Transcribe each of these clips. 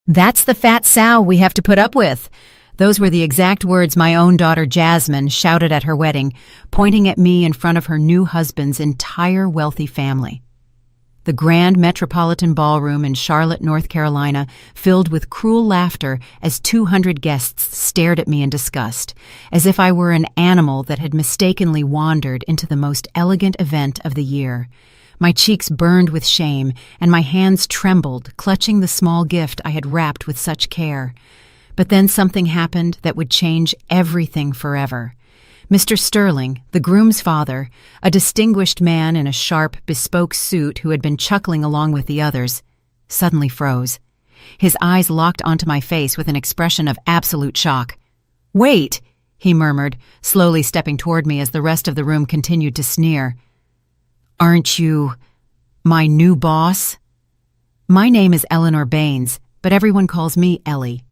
"That's the fat sow we have to put up with." Those were the exact words my own daughter Jasmine shouted at her wedding, pointing at me in front of her new husband's entire wealthy family. The grand metropolitan ballroom in Charlotte, North Carolina, filled with cruel laughter as 200 guests stared at me in disgust, as if I were an animal that had mistakenly wandered into the most elegant event of the year. My cheeks burned with shame, and my hands trembled, clutching the small gift I had wrapped with such care. But then something happened that would change everything forever. Mr. Sterling, the groom's father, a distinguished man in a sharp, bespoke suit who had been chuckling along with the others, suddenly froze. His eyes locked onto my face with an expression of absolute shock. "Wait," he murmured, slowly stepping toward me as the rest of the room continued to sneer. "Aren't you my new boss?" My name is Eleanor Baines, but everyone calls me Ellie.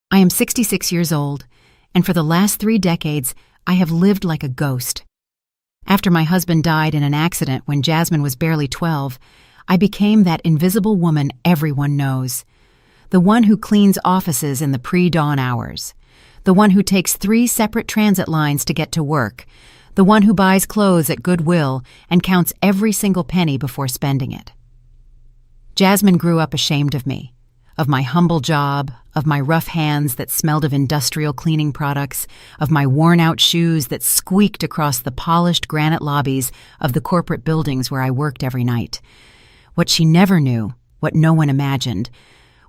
I am 66 years old, and for the last 3 decades, I have lived like a ghost. After my husband died in an accident when Jasmine was barely 12, I became that invisible woman everyone knows. The one who cleans offices in the pre-dawn hours. The one who takes 3 separate transit lines to get to work. The one who buys clothes at Goodwill and counts every single penny before spending it. Jasmine grew up ashamed of me, of my humble job, of my rough hands that smelled of industrial cleaning products, of my worn-out shoes that squeaked across the polished granite lobbies of the corporate buildings where I worked every night. What she never knew, what no one imagined,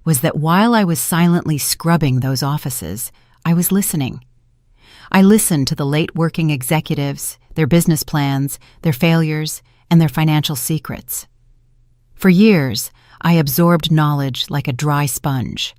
was that while I was silently scrubbing those offices, I was listening. I listened to the late-working executives, their business plans, their failures, and their financial secrets. For years, I absorbed knowledge like a dry sponge.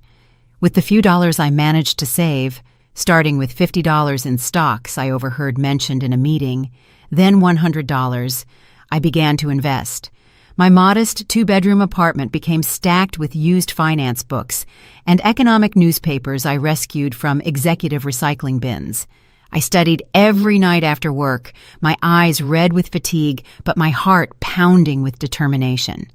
With the few dollars I managed to save, starting with $50 in stocks I overheard mentioned in a meeting, then $100, I began to invest. My modest 2-bedroom apartment became stacked with used finance books and economic newspapers I rescued from executive recycling bins. I studied every night after work, my eyes red with fatigue, but my heart pounding with determination.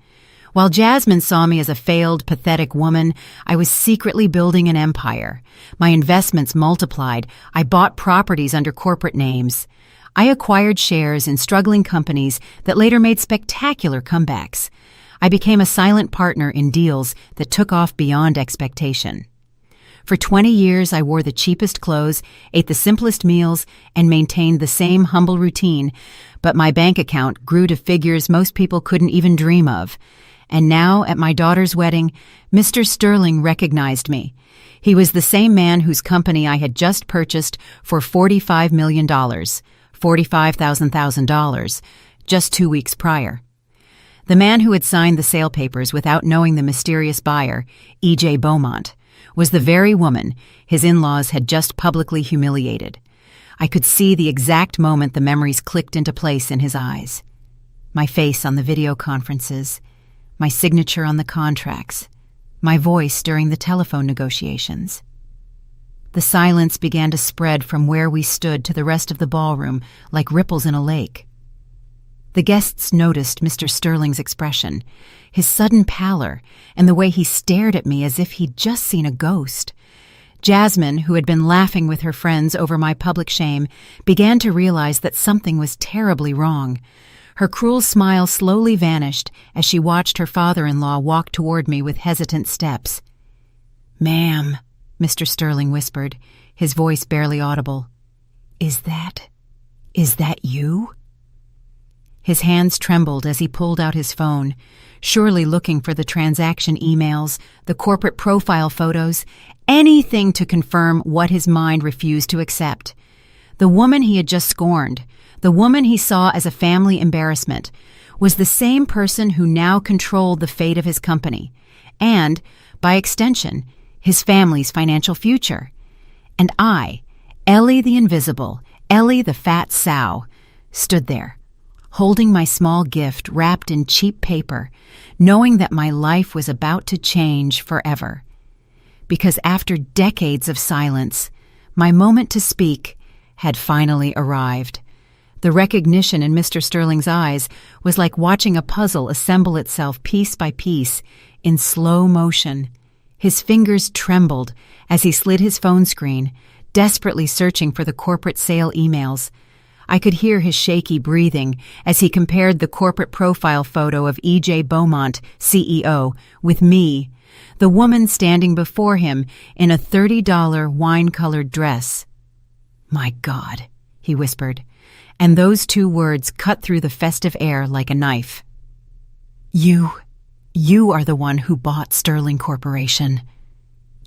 While Jasmine saw me as a failed, pathetic woman, I was secretly building an empire. My investments multiplied. I bought properties under corporate names. I acquired shares in struggling companies that later made spectacular comebacks. I became a silent partner in deals that took off beyond expectation. For 20 years, I wore the cheapest clothes, ate the simplest meals, and maintained the same humble routine, but my bank account grew to figures most people couldn't even dream of. And now, at my daughter's wedding, Mr. Sterling recognized me. He was the same man whose company I had just purchased for $45 million, $45,000, just 2 weeks prior. The man who had signed the sale papers without knowing the mysterious buyer, E.J. Beaumont, was the very woman his in-laws had just publicly humiliated. I could see the exact moment the memories clicked into place in his eyes. My face on the video conferences, my signature on the contracts, my voice during the telephone negotiations. The silence began to spread from where we stood to the rest of the ballroom like ripples in a lake. The guests noticed Mr. Sterling's expression, his sudden pallor, and the way he stared at me as if he'd just seen a ghost. Jasmine, who had been laughing with her friends over my public shame, began to realize that something was terribly wrong. Her cruel smile slowly vanished as she watched her father-in-law walk toward me with hesitant steps. "Ma'am," Mr. Sterling whispered, his voice barely audible. Is that you?" His hands trembled as he pulled out his phone, surely looking for the transaction emails, the corporate profile photos, anything to confirm what his mind refused to accept. The woman he had just scorned, the woman he saw as a family embarrassment, was the same person who now controlled the fate of his company, and, by extension, his family's financial future. And I, Ellie the Invisible, Ellie the Fat Sow, stood there, holding my small gift wrapped in cheap paper, knowing that my life was about to change forever. Because after decades of silence, my moment to speak had finally arrived. The recognition in Mr. Sterling's eyes was like watching a puzzle assemble itself piece by piece in slow motion, His fingers trembled as he slid his phone screen, desperately searching for the corporate sale emails. I could hear his shaky breathing as he compared the corporate profile photo of E.J. Beaumont, CEO, with me, the woman standing before him in a $30 wine-colored dress. "My God," he whispered, and those two words cut through the festive air like a knife. You are the one who bought Sterling Corporation."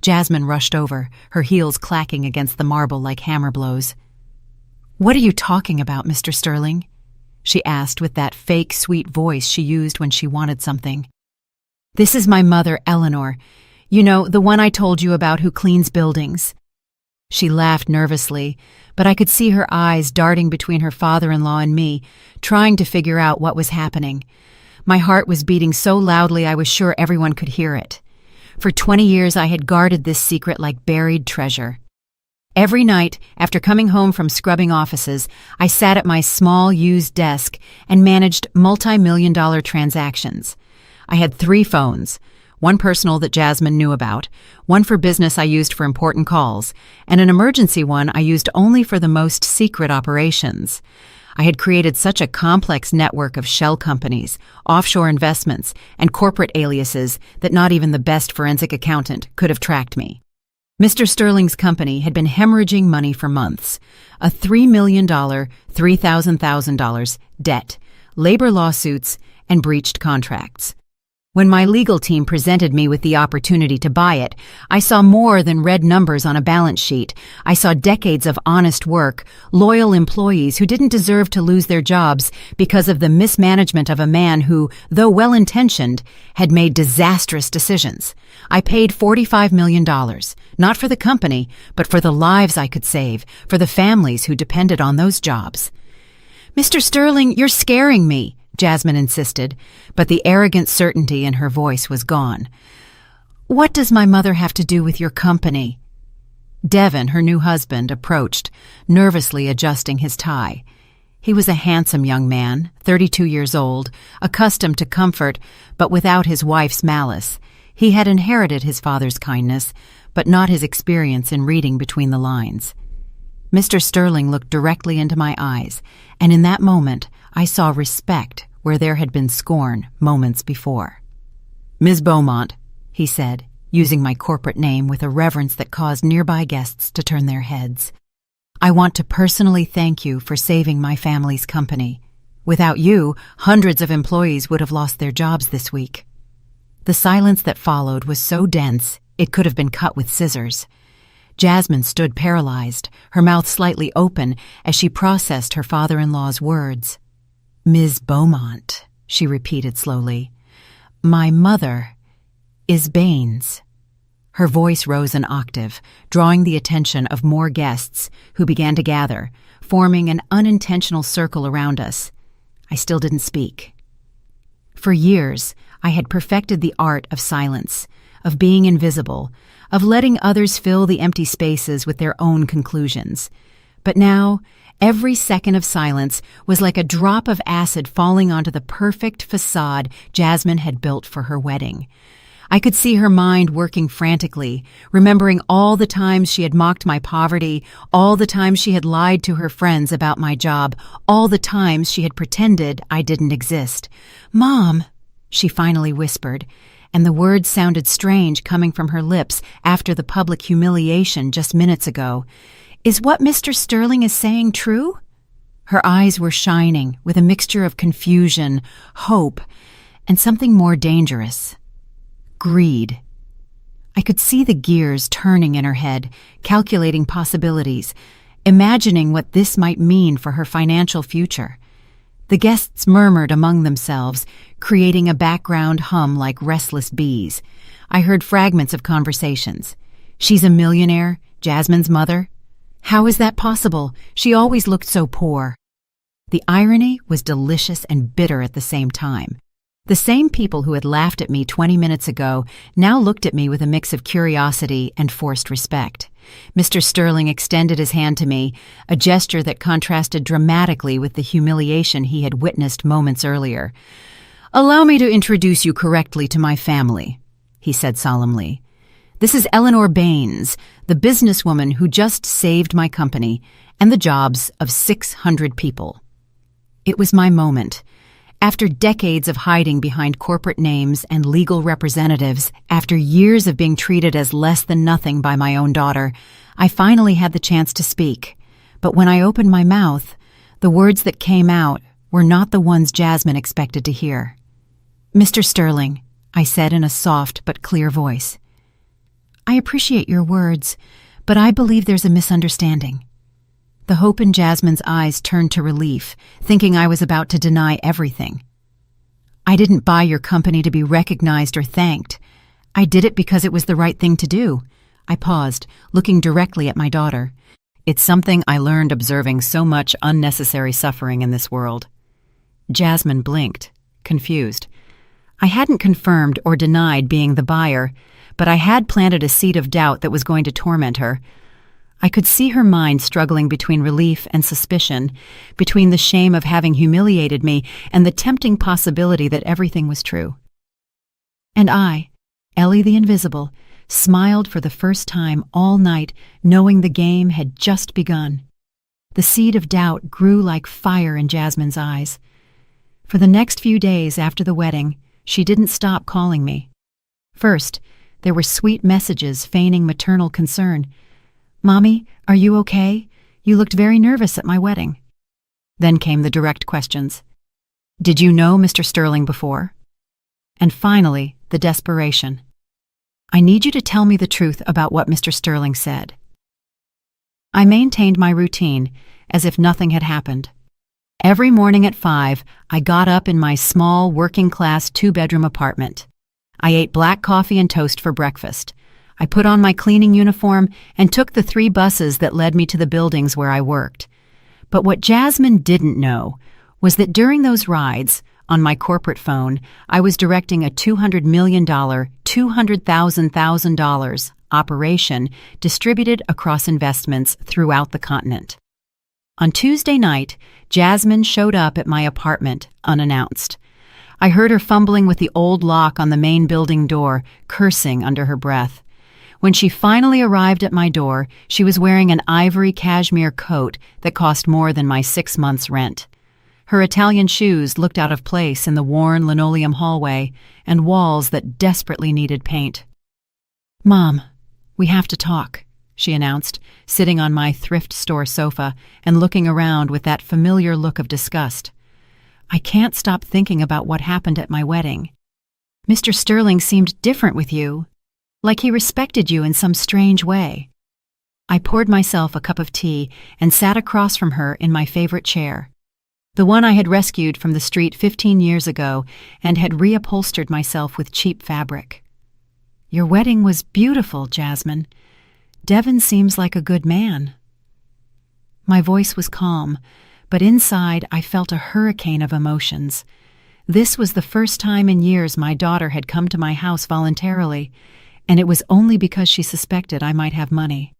Jasmine rushed over, her heels clacking against the marble like hammer blows. "What are you talking about, Mr. Sterling?" she asked with that fake sweet voice she used when she wanted something. "This is my mother, Eleanor. You know, the one I told you about who cleans buildings." She laughed nervously, but I could see her eyes darting between her father-in-law and me, trying to figure out what was happening. My heart was beating so loudly I was sure everyone could hear it. For 20 years I had guarded this secret like buried treasure. Every night, after coming home from scrubbing offices, I sat at my small, used desk and managed multi-million-dollar transactions. I had 3 phones, one personal that Jasmine knew about, one for business I used for important calls, and an emergency one I used only for the most secret operations. I had created such a complex network of shell companies, offshore investments, and corporate aliases that not even the best forensic accountant could have tracked me. Mr. Sterling's company had been hemorrhaging money for months. A $3 million, $3,000 debt, labor lawsuits, and breached contracts. When my legal team presented me with the opportunity to buy it, I saw more than red numbers on a balance sheet. I saw decades of honest work, loyal employees who didn't deserve to lose their jobs because of the mismanagement of a man who, though well-intentioned, had made disastrous decisions. I paid $45 million, not for the company, but for the lives I could save, for the families who depended on those jobs. "Mr. Sterling, you're scaring me," Jasmine insisted, but the arrogant certainty in her voice was gone. "What does my mother have to do with your company?" Devin, her new husband, approached, nervously adjusting his tie. He was a handsome young man, 32 years old, accustomed to comfort, but without his wife's malice. He had inherited his father's kindness, but not his experience in reading between the lines. Mr. Sterling looked directly into my eyes, and in that moment I saw respect where there had been scorn moments before. "Ms. Beaumont," he said, using my corporate name with a reverence that caused nearby guests to turn their heads. "I want to personally thank you for saving my family's company. Without you, hundreds of employees would have lost their jobs this week." The silence that followed was so dense it could have been cut with scissors. Jasmine stood paralyzed, her mouth slightly open as she processed her father-in-law's words. "Ms. Beaumont," she repeated slowly. "My mother is Baines." Her voice rose an octave, drawing the attention of more guests who began to gather, forming an unintentional circle around us. I still didn't speak. For years, I had perfected the art of silence, of being invisible, of letting others fill the empty spaces with their own conclusions. But now, every second of silence was like a drop of acid falling onto the perfect facade Jasmine had built for her wedding. I could see her mind working frantically, remembering all the times she had mocked my poverty, all the times she had lied to her friends about my job, all the times she had pretended I didn't exist. "Mom," she finally whispered, and the words sounded strange coming from her lips after the public humiliation just minutes ago. "Is what Mr. Sterling is saying true?" Her eyes were shining with a mixture of confusion, hope, and something more dangerous. Greed. I could see the gears turning in her head, calculating possibilities, imagining what this might mean for her financial future. The guests murmured among themselves, creating a background hum like restless bees. I heard fragments of conversations. "She's a millionaire, Jasmine's mother. How is that possible? She always looked so poor." The irony was delicious and bitter at the same time. The same people who had laughed at me 20 minutes ago now looked at me with a mix of curiosity and forced respect. Mr. Sterling extended his hand to me, a gesture that contrasted dramatically with the humiliation he had witnessed moments earlier. "Allow me to introduce you correctly to my family," he said solemnly. This is Eleanor Baines, the businesswoman who just saved my company and the jobs of 600 people. It was my moment. After decades of hiding behind corporate names and legal representatives, after years of being treated as less than nothing by my own daughter, I finally had the chance to speak. But when I opened my mouth, the words that came out were not the ones Jasmine expected to hear. "Mr. Sterling," I said in a soft but clear voice, "I appreciate your words, but I believe there's a misunderstanding." The hope in Jasmine's eyes turned to relief, thinking I was about to deny everything. "I didn't buy your company to be recognized or thanked. I did it because it was the right thing to do." I paused, looking directly at my daughter. It's something I learned observing so much unnecessary suffering in this world. Jasmine blinked, confused. I hadn't confirmed or denied being the buyer, but I had planted a seed of doubt that was going to torment her. I could see her mind struggling between relief and suspicion, between the shame of having humiliated me and the tempting possibility that everything was true. And I, Ellie the Invisible, smiled for the first time all night, knowing the game had just begun. The seed of doubt grew like fire in Jasmine's eyes. For the next few days after the wedding, she didn't stop calling me. First, there were sweet messages feigning maternal concern. "Mommy, are you okay? You looked very nervous at my wedding." Then came the direct questions. "Did you know Mr. Sterling before?" And finally, the desperation. "I need you to tell me the truth about what Mr. Sterling said." I maintained my routine, as if nothing had happened. Every morning at 5, I got up in my small, working-class 2-bedroom apartment. I ate black coffee and toast for breakfast. I put on my cleaning uniform and took the 3 buses that led me to the buildings where I worked. But what Jasmine didn't know was that during those rides, on my corporate phone, I was directing a $200 million, $200,000 operation distributed across investments throughout the continent. On Tuesday night, Jasmine showed up at my apartment unannounced. I heard her fumbling with the old lock on the main building door, cursing under her breath. When she finally arrived at my door, she was wearing an ivory cashmere coat that cost more than my 6 months' rent. Her Italian shoes looked out of place in the worn linoleum hallway and walls that desperately needed paint. "Mom, we have to talk," she announced, sitting on my thrift store sofa and looking around with that familiar look of disgust. "I can't stop thinking about what happened at my wedding. Mr. Sterling seemed different with you, like he respected you in some strange way." I poured myself a cup of tea and sat across from her in my favorite chair, the one I had rescued from the street 15 years ago and had reupholstered myself with cheap fabric. "Your wedding was beautiful, Jasmine. Devin seems like a good man." My voice was calm, but inside I felt a hurricane of emotions. This was the first time in years my daughter had come to my house voluntarily, and it was only because she suspected I might have money.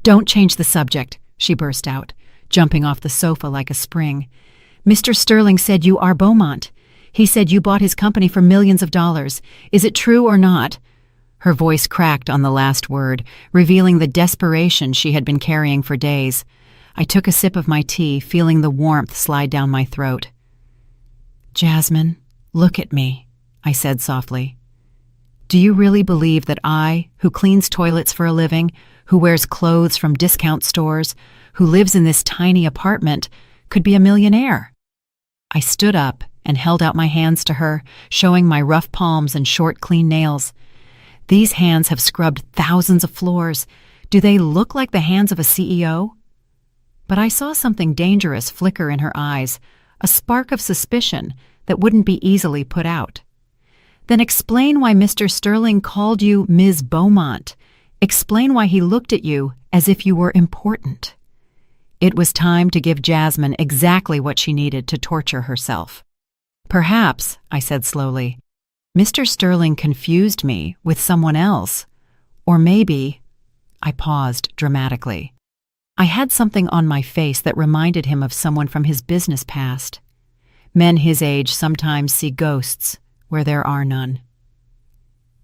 "Don't change the subject," she burst out, jumping off the sofa like a spring. "Mr. Sterling said you are Beaumont. He said you bought his company for millions of dollars. Is it true or not?" Her voice cracked on the last word, revealing the desperation she had been carrying for days. I took a sip of my tea, feeling the warmth slide down my throat. "Jasmine, look at me," I said softly. "Do you really believe that I, who cleans toilets for a living, who wears clothes from discount stores, who lives in this tiny apartment, could be a millionaire?" I stood up and held out my hands to her, showing my rough palms and short, clean nails. "These hands have scrubbed thousands of floors. Do they look like the hands of a CEO?" But I saw something dangerous flicker in her eyes, a spark of suspicion that wouldn't be easily put out. "Then explain why Mr. Sterling called you Ms. Beaumont. Explain why he looked at you as if you were important." It was time to give Jasmine exactly what she needed to torture herself. "Perhaps," I said slowly, "Mr. Sterling confused me with someone else. Or maybe—" I paused dramatically. I had something on my face that reminded him of someone from his business past. Men his age sometimes see ghosts where there are none.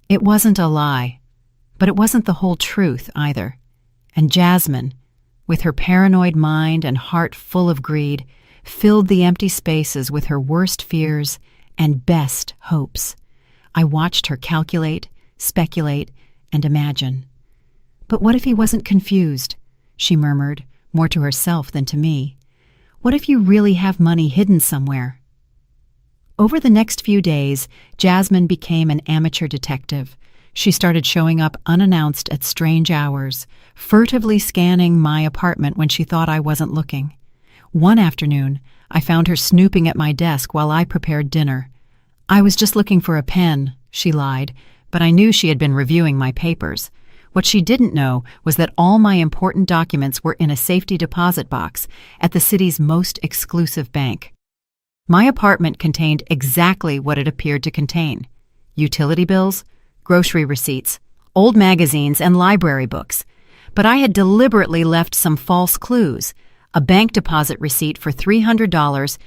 "It wasn't a lie. But it wasn't the whole truth either. And Jasmine, with her paranoid mind and heart full of greed, filled the empty spaces with her worst fears and best hopes. I watched her calculate, speculate, and imagine. "But what if he wasn't confused?" she murmured, more to herself than to me. "What if you really have money hidden somewhere?" Over the next few days, Jasmine became an amateur detective. She started showing up unannounced at strange hours, furtively scanning my apartment when she thought I wasn't looking. One afternoon, I found her snooping at my desk while I prepared dinner. "I was just looking for a pen," she lied, but I knew she had been reviewing my papers. What she didn't know was that all my important documents were in a safety deposit box at the city's most exclusive bank. My apartment contained exactly what it appeared to contain: utility bills, grocery receipts, old magazines, and library books. But I had deliberately left some false clues: a bank deposit receipt for $300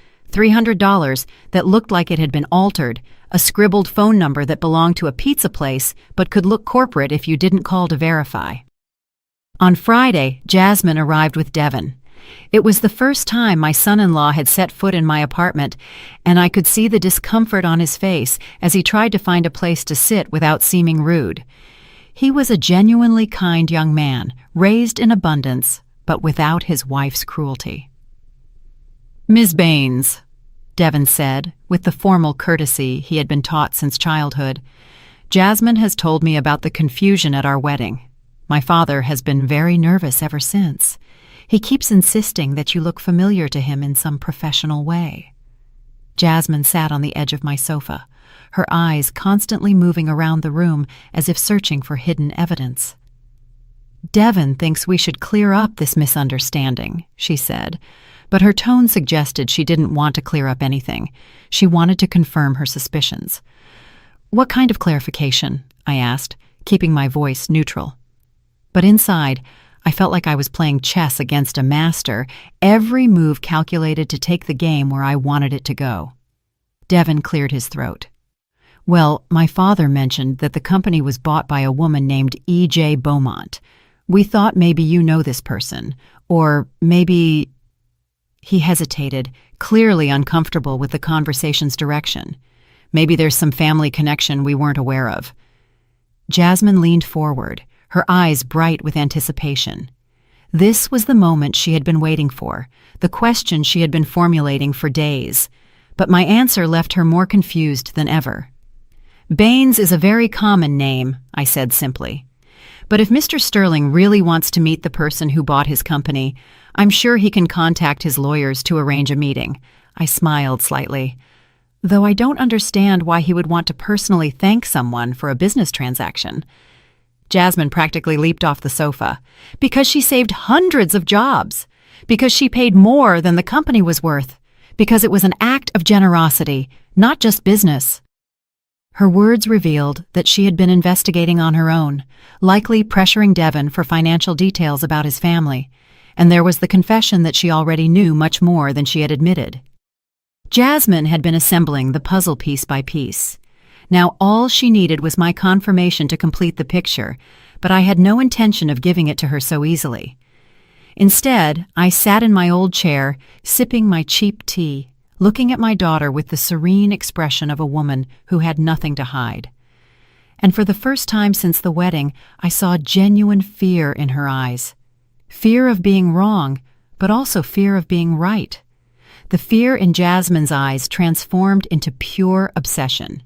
that looked like it had been altered, a scribbled phone number that belonged to a pizza place but could look corporate if you didn't call to verify. On Friday, Jasmine arrived with Devin. It was the first time my son-in-law had set foot in my apartment, and I could see the discomfort on his face as he tried to find a place to sit without seeming rude. He was a genuinely kind young man, raised in abundance, but without his wife's cruelty. "Ms. Baines," Devin said, with the formal courtesy he had been taught since childhood, "Jasmine has told me about the confusion at our wedding. My father has been very nervous ever since. He keeps insisting that you look familiar to him in some professional way." Jasmine sat on the edge of my sofa, her eyes constantly moving around the room as if searching for hidden evidence. "Devin thinks we should clear up this misunderstanding," she said, but her tone suggested she didn't want to clear up anything. She wanted to confirm her suspicions. "What kind of clarification?" I asked, keeping my voice neutral. But inside, I felt like I was playing chess against a master, every move calculated to take the game where I wanted it to go. Devin cleared his throat. "Well, my father mentioned that the company was bought by a woman named E.J. Beaumont. We thought maybe you know this person, or maybe—" He hesitated, clearly uncomfortable with the conversation's direction. "Maybe there's some family connection we weren't aware of." Jasmine leaned forward, her eyes bright with anticipation. This was the moment she had been waiting for, the question she had been formulating for days. But my answer left her more confused than ever. "Baines is a very common name," I said simply. "But if Mr. Sterling really wants to meet the person who bought his company, I'm sure he can contact his lawyers to arrange a meeting." I smiled slightly. "Though I don't understand why he would want to personally thank someone for a business transaction." Jasmine practically leaped off the sofa. "Because she saved hundreds of jobs. Because she paid more than the company was worth. Because it was an act of generosity, not just business." Her words revealed that she had been investigating on her own, likely pressuring Devin for financial details about his family, and there was the confession that she already knew much more than she had admitted. Jasmine had been assembling the puzzle piece by piece. Now all she needed was my confirmation to complete the picture, but I had no intention of giving it to her so easily. Instead, I sat in my old chair, sipping my cheap tea, looking at my daughter with the serene expression of a woman who had nothing to hide. And for the first time since the wedding, I saw genuine fear in her eyes. Fear of being wrong, but also fear of being right. The fear in Jasmine's eyes transformed into pure obsession.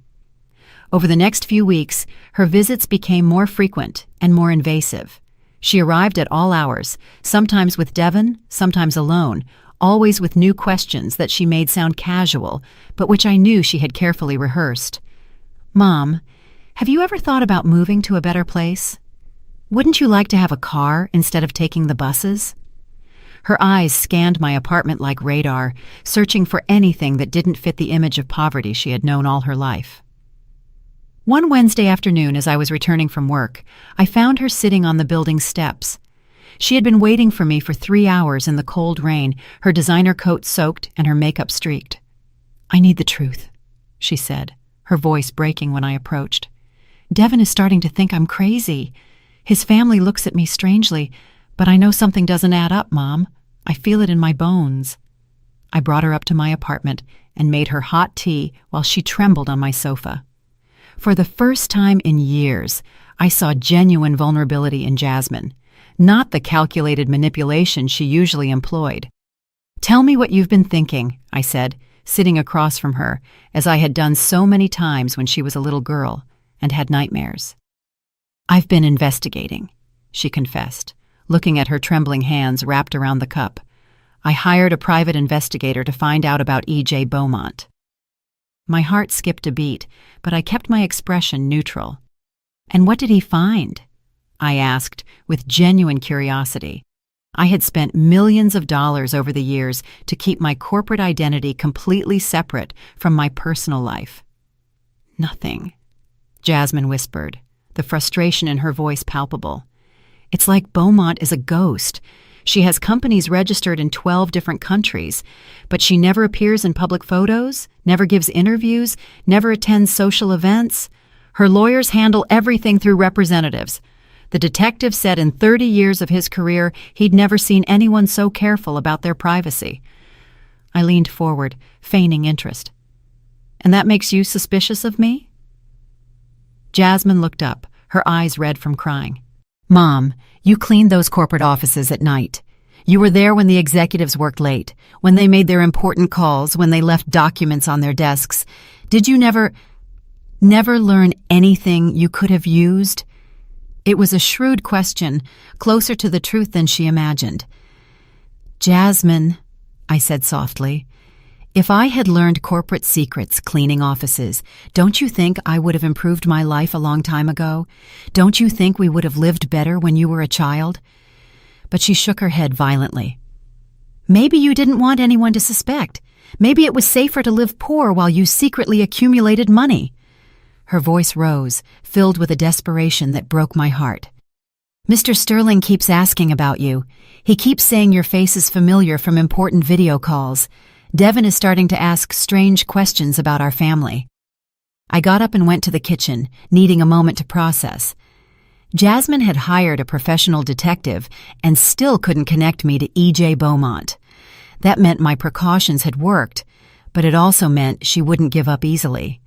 Over the next few weeks, her visits became more frequent and more invasive. She arrived at all hours, sometimes with Devin, sometimes alone, always with new questions that she made sound casual, but which I knew she had carefully rehearsed. "Mom, have you ever thought about moving to a better place? Wouldn't you like to have a car instead of taking the buses?" Her eyes scanned my apartment like radar, searching for anything that didn't fit the image of poverty she had known all her life. One Wednesday afternoon, as I was returning from work, I found her sitting on the building steps. She had been waiting for me for 3 hours in the cold rain, her designer coat soaked and her makeup streaked. "I need the truth," she said, her voice breaking when I approached. "Devin is starting to think I'm crazy. His family looks at me strangely, but I know something doesn't add up, Mom. I feel it in my bones. I brought her up to my apartment and made her hot tea while she trembled on my sofa. For the first time in years, I saw genuine vulnerability in Jasmine, not the calculated manipulation she usually employed. "Tell me what you've been thinking," I said, sitting across from her, as I had done so many times when she was a little girl and had nightmares. "I've been investigating," she confessed, looking at her trembling hands wrapped around the cup. "I hired a private investigator to find out about E.J. Beaumont." My heart skipped a beat, but I kept my expression neutral. "And what did he find?" I asked, with genuine curiosity. I had spent millions of dollars over the years to keep my corporate identity completely separate from my personal life. "Nothing," Jasmine whispered, the frustration in her voice palpable. "It's like Beaumont is a ghost. She has companies registered in 12 different countries, but she never appears in public photos, never gives interviews, never attends social events. Her lawyers handle everything through representatives. The detective said in 30 years of his career he'd never seen anyone so careful about their privacy." I leaned forward, feigning interest. "And that makes you suspicious of me?" Jasmine looked up, her eyes red from crying. "Mom, you cleaned those corporate offices at night. You were there when the executives worked late, when they made their important calls, when they left documents on their desks. Did you never learn anything you could have used?" It was a shrewd question, closer to the truth than she imagined. "Jasmine," I said softly, "if I had learned corporate secrets cleaning offices, don't you think I would have improved my life a long time ago? Don't you think we would have lived better when you were a child?" But she shook her head violently. "Maybe you didn't want anyone to suspect. Maybe it was safer to live poor while you secretly accumulated money." Her voice rose, filled with a desperation that broke my heart. "Mr. Sterling keeps asking about you. He keeps saying your face is familiar from important video calls. Devin is starting to ask strange questions about our family." I got up and went to the kitchen, needing a moment to process. Jasmine had hired a professional detective and still couldn't connect me to E.J. Beaumont. That meant my precautions had worked, but it also meant she wouldn't give up easily.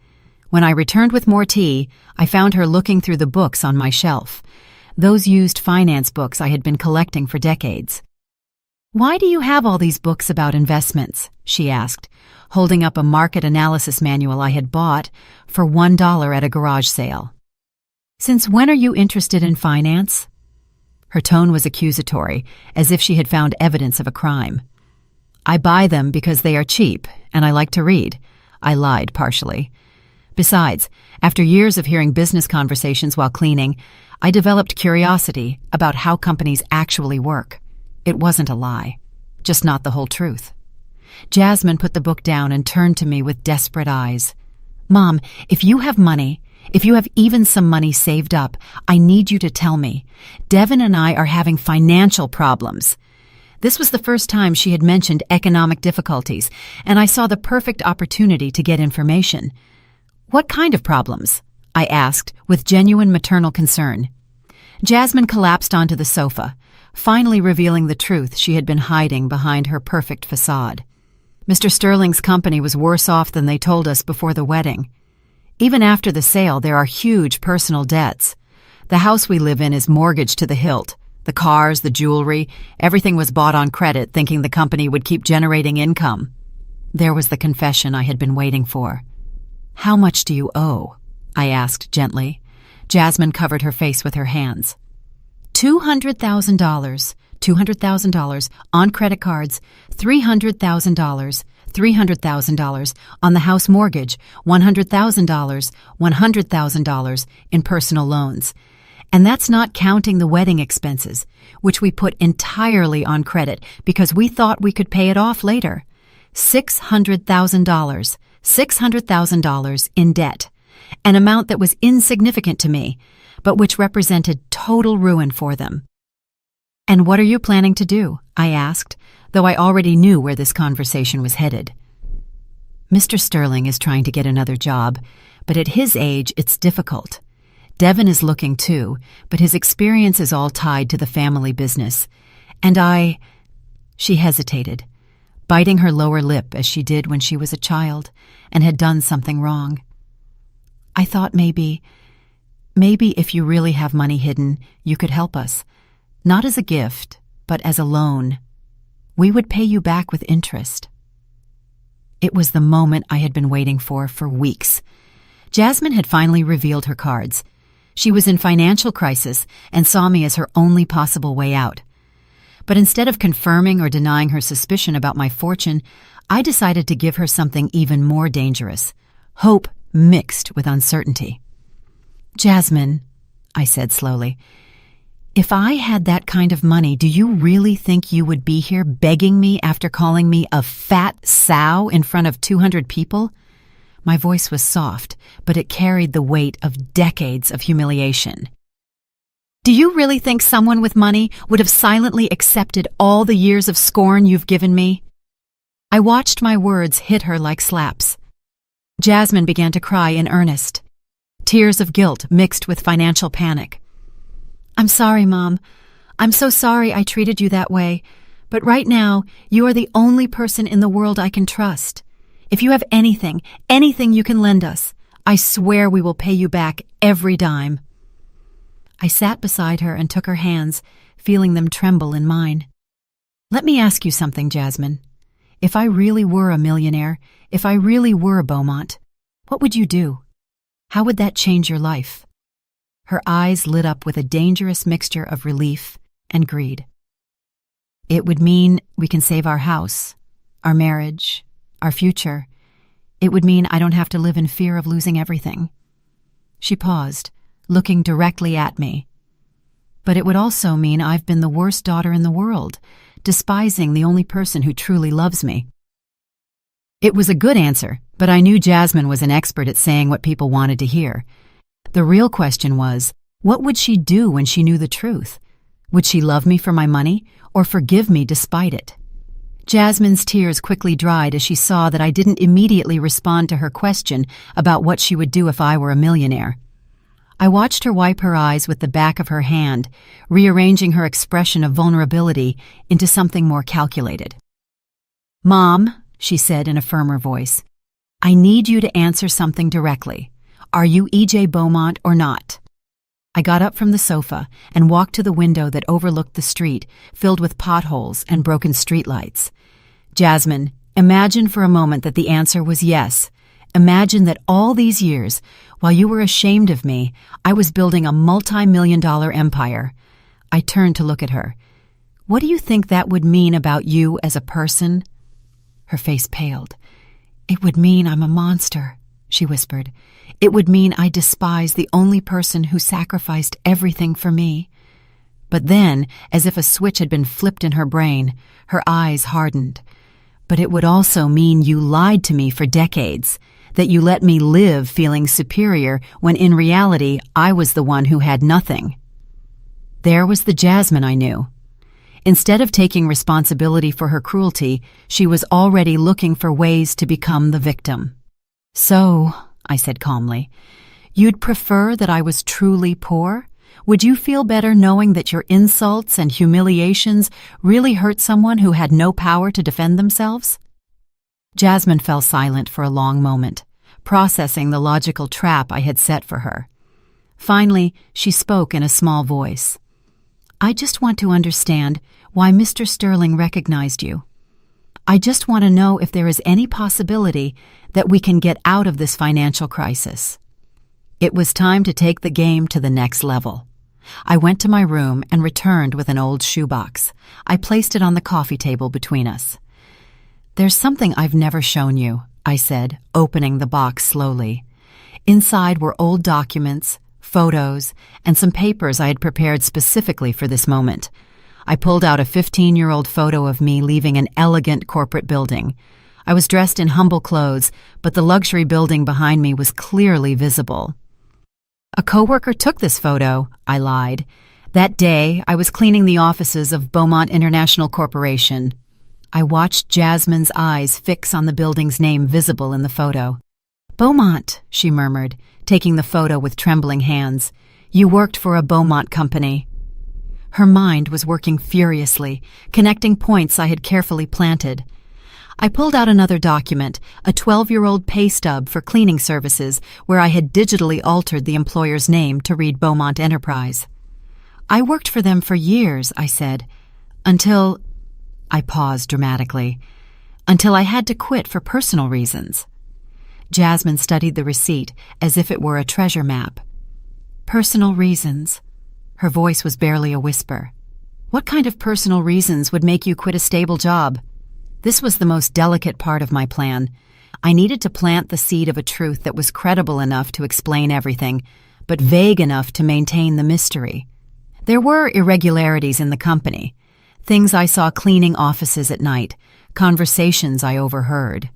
When I returned with more tea, I found her looking through the books on my shelf, those used finance books I had been collecting for decades. "Why do you have all these books about investments?" she asked, holding up a market analysis manual I had bought for $1 at a garage sale. "Since when are you interested in finance?" Her tone was accusatory, as if she had found evidence of a crime. "I buy them because they are cheap, and I like to read," I lied partially. Besides, after years of hearing business conversations while cleaning, I developed curiosity about how companies actually work. It wasn't a lie, just not the whole truth. Jasmine put the book down and turned to me with desperate eyes. "Mom, if you have money, if you have even some money saved up, I need you to tell me. Devin and I are having financial problems." This was the first time she had mentioned economic difficulties, and I saw the perfect opportunity to get information. "What kind of problems?" I asked, with genuine maternal concern. Jasmine collapsed onto the sofa, finally revealing the truth she had been hiding behind her perfect facade. "Mr. Sterling's company was worse off than they told us before the wedding. Even after the sale, there are huge personal debts. The house we live in is mortgaged to the hilt. The cars, the jewelry, everything was bought on credit, thinking the company would keep generating income." There was the confession I had been waiting for. "How much do you owe?" I asked gently. Jasmine covered her face with her hands. $200,000, $200,000 on credit cards, $300,000, $300,000 on the house mortgage, $100,000, $100,000 in personal loans. And that's not counting the wedding expenses, which we put entirely on credit because we thought we could pay it off later. $600,000. $600,000 in debt, an amount that was insignificant to me, but which represented total ruin for them. "And what are you planning to do?" I asked, though I already knew where this conversation was headed. "Mr. Sterling is trying to get another job, but at his age it's difficult. Devin is looking too, but his experience is all tied to the family business. And She hesitated, biting her lower lip as she did when she was a child and had done something wrong. I thought maybe if you really have money hidden, you could help us. Not as a gift, but as a loan. We would pay you back with interest. It was the moment I had been waiting for weeks. Jasmine had finally revealed her cards. She was in financial crisis and saw me as her only possible way out. But instead of confirming or denying her suspicion about my fortune, I decided to give her something even more dangerous: hope mixed with uncertainty. Jasmine, I said slowly, if I had that kind of money, do you really think you would be here begging me after calling me a fat sow in front of 200 people? My voice was soft, but it carried the weight of decades of humiliation. Do you really think someone with money would have silently accepted all the years of scorn you've given me? I watched my words hit her like slaps. Jasmine began to cry in earnest, tears of guilt mixed with financial panic. I'm sorry, Mom. I'm so sorry I treated you that way. But right now, you are the only person in the world I can trust. If you have anything you can lend us, I swear we will pay you back every dime. I sat beside her and took her hands, feeling them tremble in mine. Let me ask you something, Jasmine. If I really were a millionaire, if I really were Beaumont, what would you do? How would that change your life? Her eyes lit up with a dangerous mixture of relief and greed. It would mean we can save our house, our marriage, our future. It would mean I don't have to live in fear of losing everything. She paused, looking directly at me. But it would also mean I've been the worst daughter in the world, despising the only person who truly loves me. It was a good answer, but I knew Jasmine was an expert at saying what people wanted to hear. The real question was, what would she do when she knew the truth? Would she love me for my money, or forgive me despite it? Jasmine's tears quickly dried as she saw that I didn't immediately respond to her question about what she would do if I were a millionaire. I watched her wipe her eyes with the back of her hand, rearranging her expression of vulnerability into something more calculated. Mom, she said in a firmer voice, I need you to answer something directly. Are you E.J. Beaumont or not? I got up from the sofa and walked to the window that overlooked the street, filled with potholes and broken streetlights. Jasmine, imagine for a moment that the answer was yes. Imagine that all these years, while you were ashamed of me, I was building a multi-million-dollar empire. I turned to look at her. What do you think that would mean about you as a person? Her face paled. It would mean I'm a monster, she whispered. It would mean I despise the only person who sacrificed everything for me. But then, as if a switch had been flipped in her brain, her eyes hardened. But it would also mean you lied to me for decades, that you let me live feeling superior when in reality I was the one who had nothing. There was the Jasmine I knew. Instead of taking responsibility for her cruelty, she was already looking for ways to become the victim. So, I said calmly, you'd prefer that I was truly poor? Would you feel better knowing that your insults and humiliations really hurt someone who had no power to defend themselves? Jasmine fell silent for a long moment, processing the logical trap I had set for her. Finally, she spoke in a small voice. I just want to understand why Mr. Sterling recognized you. I just want to know if there is any possibility that we can get out of this financial crisis. It was time to take the game to the next level. I went to my room and returned with an old shoebox. I placed it on the coffee table between us. There's something I've never shown you, I said, opening the box slowly. Inside were old documents, photos, and some papers I had prepared specifically for this moment. I pulled out a 15-year-old photo of me leaving an elegant corporate building. I was dressed in humble clothes, but the luxury building behind me was clearly visible. A coworker took this photo, I lied. That day, I was cleaning the offices of Beaumont International Corporation. I watched Jasmine's eyes fix on the building's name visible in the photo. "Beaumont," she murmured, taking the photo with trembling hands. "You worked for a Beaumont company." Her mind was working furiously, connecting points I had carefully planted. I pulled out another document, a 12-year-old pay stub for cleaning services, where I had digitally altered the employer's name to read Beaumont Enterprise. "I worked for them for years," I said, until... I paused dramatically. "Until I had to quit for personal reasons." Jasmine studied the receipt as if it were a treasure map. "Personal reasons?" Her voice was barely a whisper. "What kind of personal reasons would make you quit a stable job?" This was the most delicate part of my plan. I needed to plant the seed of a truth that was credible enough to explain everything, but vague enough to maintain the mystery. There were irregularities in the company, things I saw cleaning offices at night, conversations I overheard.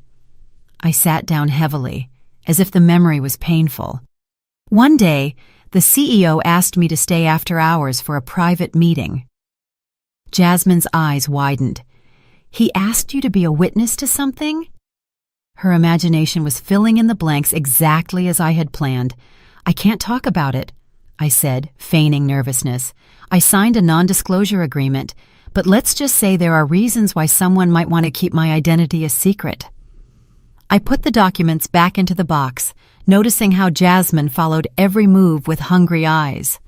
I sat down heavily, as if the memory was painful. One day, the CEO asked me to stay after hours for a private meeting. Jasmine's eyes widened. "He asked you to be a witness to something?" Her imagination was filling in the blanks exactly as I had planned. "I can't talk about it," I said, feigning nervousness. "I signed a non-disclosure agreement, but let's just say there are reasons why someone might want to keep my identity a secret." I put the documents back into the box, noticing how Jasmine followed every move with hungry eyes.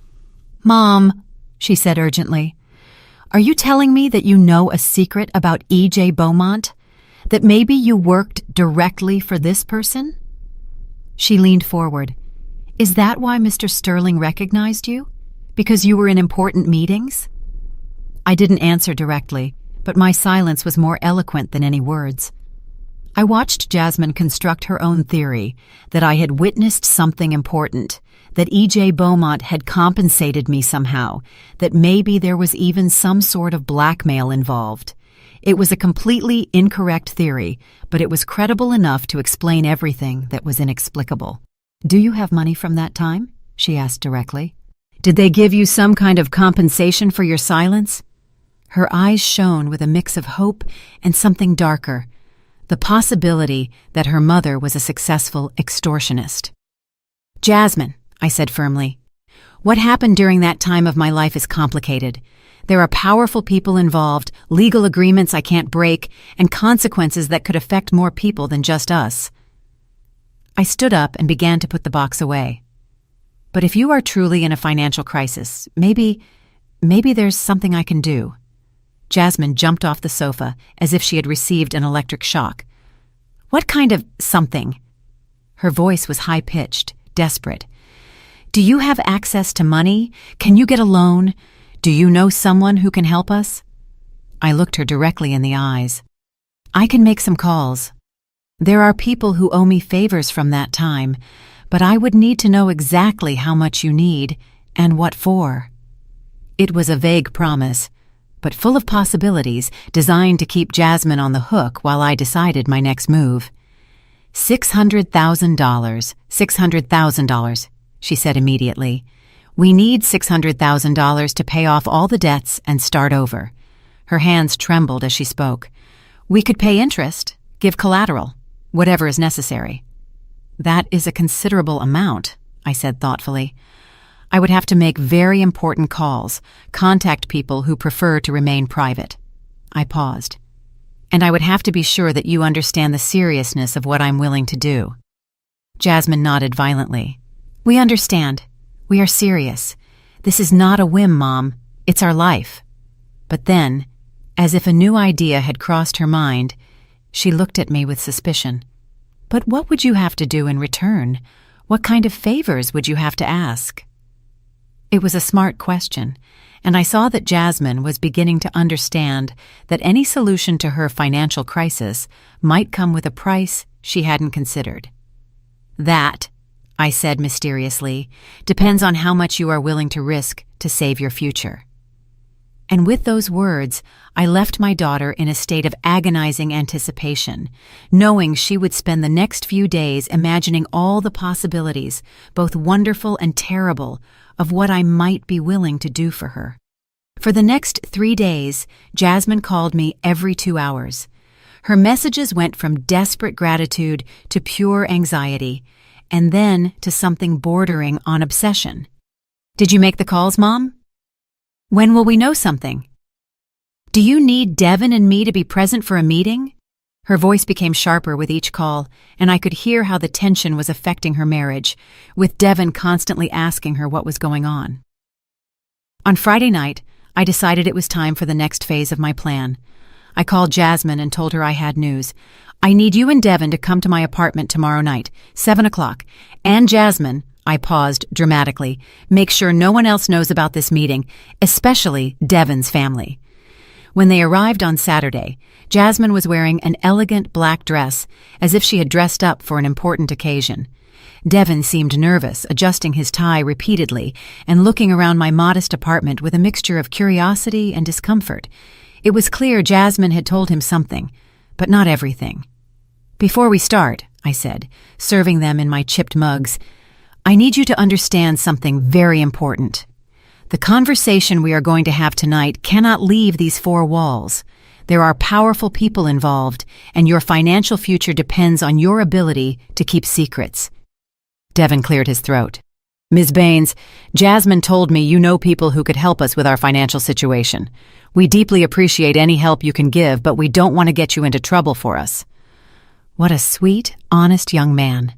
"Mom," she said urgently, "are you telling me that you know a secret about E.J. Beaumont? That maybe you worked directly for this person?" She leaned forward. "Is that why Mr. Sterling recognized you? Because you were in important meetings?" I didn't answer directly, but my silence was more eloquent than any words. I watched Jasmine construct her own theory, that I had witnessed something important, that E.J. Beaumont had compensated me somehow, that maybe there was even some sort of blackmail involved. It was a completely incorrect theory, but it was credible enough to explain everything that was inexplicable. "Do you have money from that time?" she asked directly. "Did they give you some kind of compensation for your silence?" Her eyes shone with a mix of hope and something darker, the possibility that her mother was a successful extortionist. "Jasmine," I said firmly, "what happened during that time of my life is complicated. There are powerful people involved, legal agreements I can't break, and consequences that could affect more people than just us." I stood up and began to put the box away. "But if you are truly in a financial crisis, maybe there's something I can do." Jasmine jumped off the sofa as if she had received an electric shock. "What kind of something?" Her voice was high-pitched, desperate. "Do you have access to money? Can you get a loan? Do you know someone who can help us?" I looked her directly in the eyes. "I can make some calls. There are people who owe me favors from that time, but I would need to know exactly how much you need and what for." It was a vague promise, but full of possibilities, designed to keep Jasmine on the hook while I decided my next move. $600,000, $600,000, she said immediately. "We need $600,000 to pay off all the debts and start over." Her hands trembled as she spoke. "We could pay interest, give collateral, whatever is necessary." "That is a considerable amount," I said thoughtfully. "I would have to make very important calls, contact people who prefer to remain private." I paused. "And I would have to be sure that you understand the seriousness of what I'm willing to do." Jasmine nodded violently. "We understand. We are serious. This is not a whim, Mom. It's our life." But then, as if a new idea had crossed her mind, she looked at me with suspicion. "But what would you have to do in return? What kind of favors would you have to ask?" It was a smart question, and I saw that Jasmine was beginning to understand that any solution to her financial crisis might come with a price she hadn't considered. "That," I said mysteriously, "depends on how much you are willing to risk to save your future." And with those words, I left my daughter in a state of agonizing anticipation, knowing she would spend the next few days imagining all the possibilities, both wonderful and terrible, of what I might be willing to do for her. For the next 3 days, Jasmine called me every 2 hours. Her messages went from desperate gratitude to pure anxiety, and then to something bordering on obsession. "Did you make the calls, Mom? When will we know something? Do you need Devin and me to be present for a meeting?" Her voice became sharper with each call, and I could hear how the tension was affecting her marriage, with Devin constantly asking her what was going on. On Friday night, I decided it was time for the next phase of my plan. I called Jasmine and told her I had news. "I need you and Devin to come to my apartment tomorrow night, 7 o'clock. And Jasmine," I paused dramatically, "make sure no one else knows about this meeting, especially Devin's family." When they arrived on Saturday, Jasmine was wearing an elegant black dress, as if she had dressed up for an important occasion. Devin seemed nervous, adjusting his tie repeatedly and looking around my modest apartment with a mixture of curiosity and discomfort. It was clear Jasmine had told him something, but not everything. "Before we start," I said, serving them in my chipped mugs, "I need you to understand something very important. The conversation we are going to have tonight cannot leave these four walls. There are powerful people involved, and your financial future depends on your ability to keep secrets." Devin cleared his throat. "Ms. Baines, Jasmine told me you know people who could help us with our financial situation. We deeply appreciate any help you can give, but we don't want to get you into trouble for us." What a sweet, honest young man.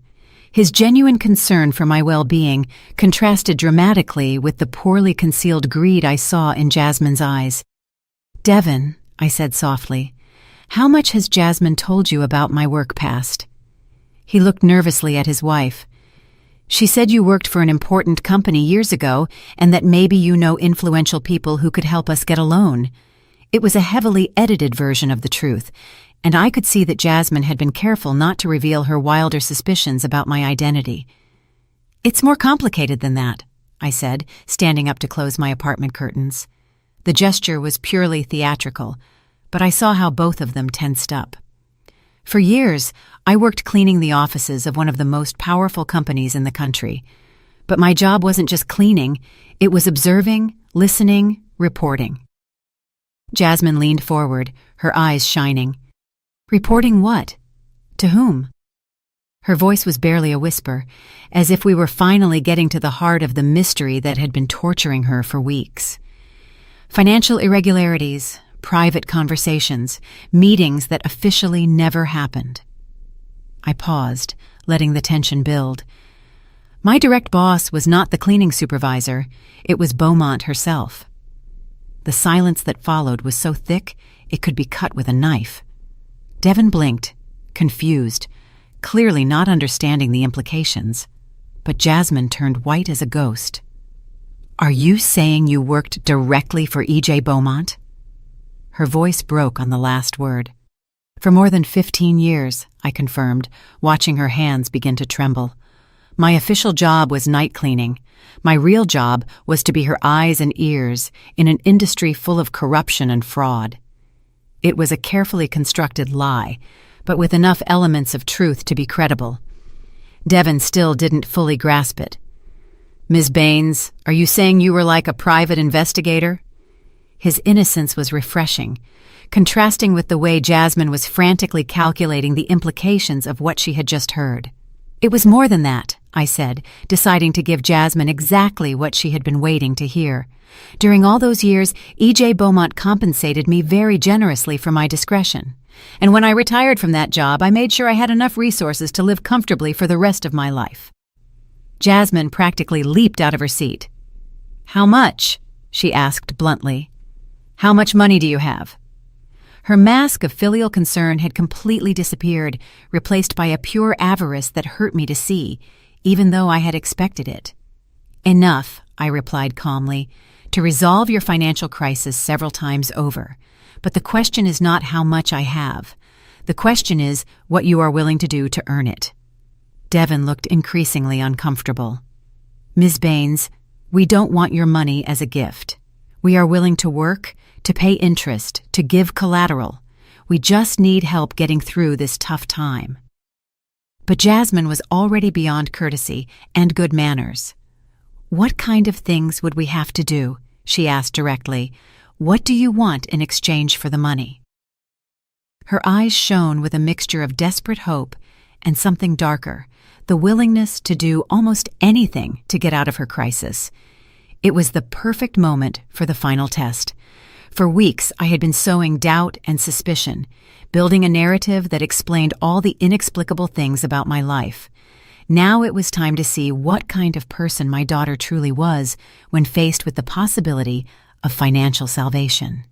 His genuine concern for my well-being contrasted dramatically with the poorly concealed greed I saw in Jasmine's eyes. "Devin," I said softly, "how much has Jasmine told you about my work past?" He looked nervously at his wife. "She said you worked for an important company years ago and that maybe you know influential people who could help us get a loan." It was a heavily edited version of the truth, and I could see that Jasmine had been careful not to reveal her wilder suspicions about my identity. "It's more complicated than that," I said, standing up to close my apartment curtains. The gesture was purely theatrical, but I saw how both of them tensed up. For years, I worked cleaning the offices of one of the most powerful companies in the country. But my job wasn't just cleaning, it was observing, listening, reporting. Jasmine leaned forward, her eyes shining. "Reporting what? To whom?" Her voice was barely a whisper, as if we were finally getting to the heart of the mystery that had been torturing her for weeks. Financial irregularities, private conversations, meetings that officially never happened. I paused, letting the tension build. My direct boss was not the cleaning supervisor, it was Beaumont herself. The silence that followed was so thick it could be cut with a knife. Devin blinked, confused, clearly not understanding the implications, but Jasmine turned white as a ghost. "Are you saying you worked directly for E.J. Beaumont?" Her voice broke on the last word. "For more than 15 years, I confirmed, watching her hands begin to tremble. My official job was night cleaning. My real job was to be her eyes and ears in an industry full of corruption and fraud." It was a carefully constructed lie, but with enough elements of truth to be credible. Devin still didn't fully grasp it. "Ms. Baines, are you saying you were like a private investigator?" His innocence was refreshing, contrasting with the way Jasmine was frantically calculating the implications of what she had just heard. "It was more than that," I said, deciding to give Jasmine exactly what she had been waiting to hear. "During all those years, E.J. Beaumont compensated me very generously for my discretion. And when I retired from that job, I made sure I had enough resources to live comfortably for the rest of my life." Jasmine practically leaped out of her seat. "How much?" she asked bluntly. "How much money do you have?" Her mask of filial concern had completely disappeared, replaced by a pure avarice that hurt me to see, even though I had expected it. "Enough," I replied calmly, "to resolve your financial crisis several times over. But the question is not how much I have. The question is what you are willing to do to earn it." Devin looked increasingly uncomfortable. "Ms. Baines, we don't want your money as a gift. We are willing to work, to pay interest, to give collateral. We just need help getting through this tough time." But Jasmine was already beyond courtesy and good manners. "What kind of things would we have to do?" she asked directly. "What do you want in exchange for the money?" Her eyes shone with a mixture of desperate hope and something darker, the willingness to do almost anything to get out of her crisis. It was the perfect moment for the final test. For weeks, I had been sowing doubt and suspicion, building a narrative that explained all the inexplicable things about my life. Now it was time to see what kind of person my daughter truly was when faced with the possibility of financial salvation.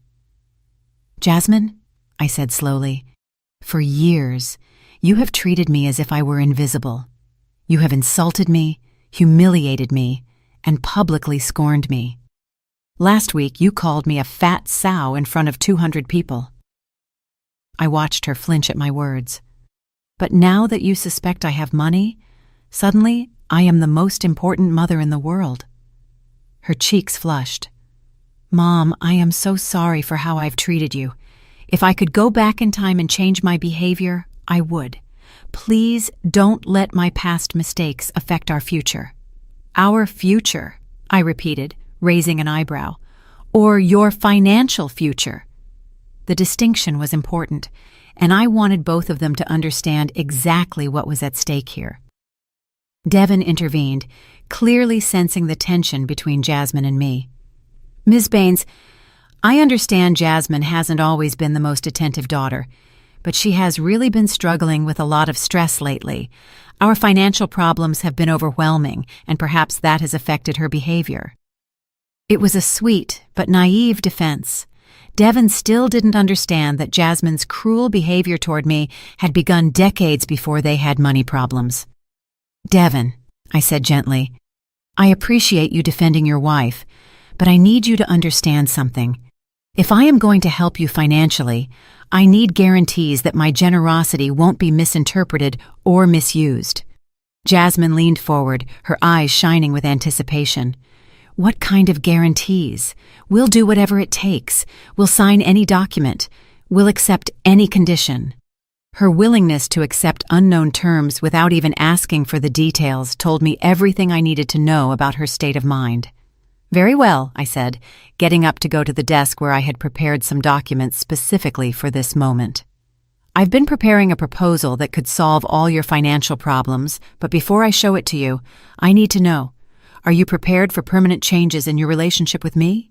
"Jasmine," I said slowly, "for years, you have treated me as if I were invisible. You have insulted me, humiliated me, and publicly scorned me. Last week, you called me a fat sow in front of 200 people. I watched her flinch at my words. But now that you suspect I have money, suddenly I am the most important mother in the world." Her cheeks flushed. "Mom, I am so sorry for how I've treated you. If I could go back in time and change my behavior, I would. Please don't let my past mistakes affect our future." "Our future," I repeated, raising an eyebrow. "Or your financial future." The distinction was important, and I wanted both of them to understand exactly what was at stake here. Devin intervened, clearly sensing the tension between Jasmine and me. "Ms. Baines, I understand Jasmine hasn't always been the most attentive daughter, but she has really been struggling with a lot of stress lately. Our financial problems have been overwhelming, and perhaps that has affected her behavior." It was a sweet but naive defense. Devin still didn't understand that Jasmine's cruel behavior toward me had begun decades before they had money problems. "Devin," I said gently, "I appreciate you defending your wife, but I need you to understand something. If I am going to help you financially, I need guarantees that my generosity won't be misinterpreted or misused." Jasmine leaned forward, her eyes shining with anticipation. "What kind of guarantees? We'll do whatever it takes. We'll sign any document. We'll accept any condition." Her willingness to accept unknown terms without even asking for the details told me everything I needed to know about her state of mind. "Very well," I said, getting up to go to the desk where I had prepared some documents specifically for this moment. "I've been preparing a proposal that could solve all your financial problems, but before I show it to you, I need to know, are you prepared for permanent changes in your relationship with me?"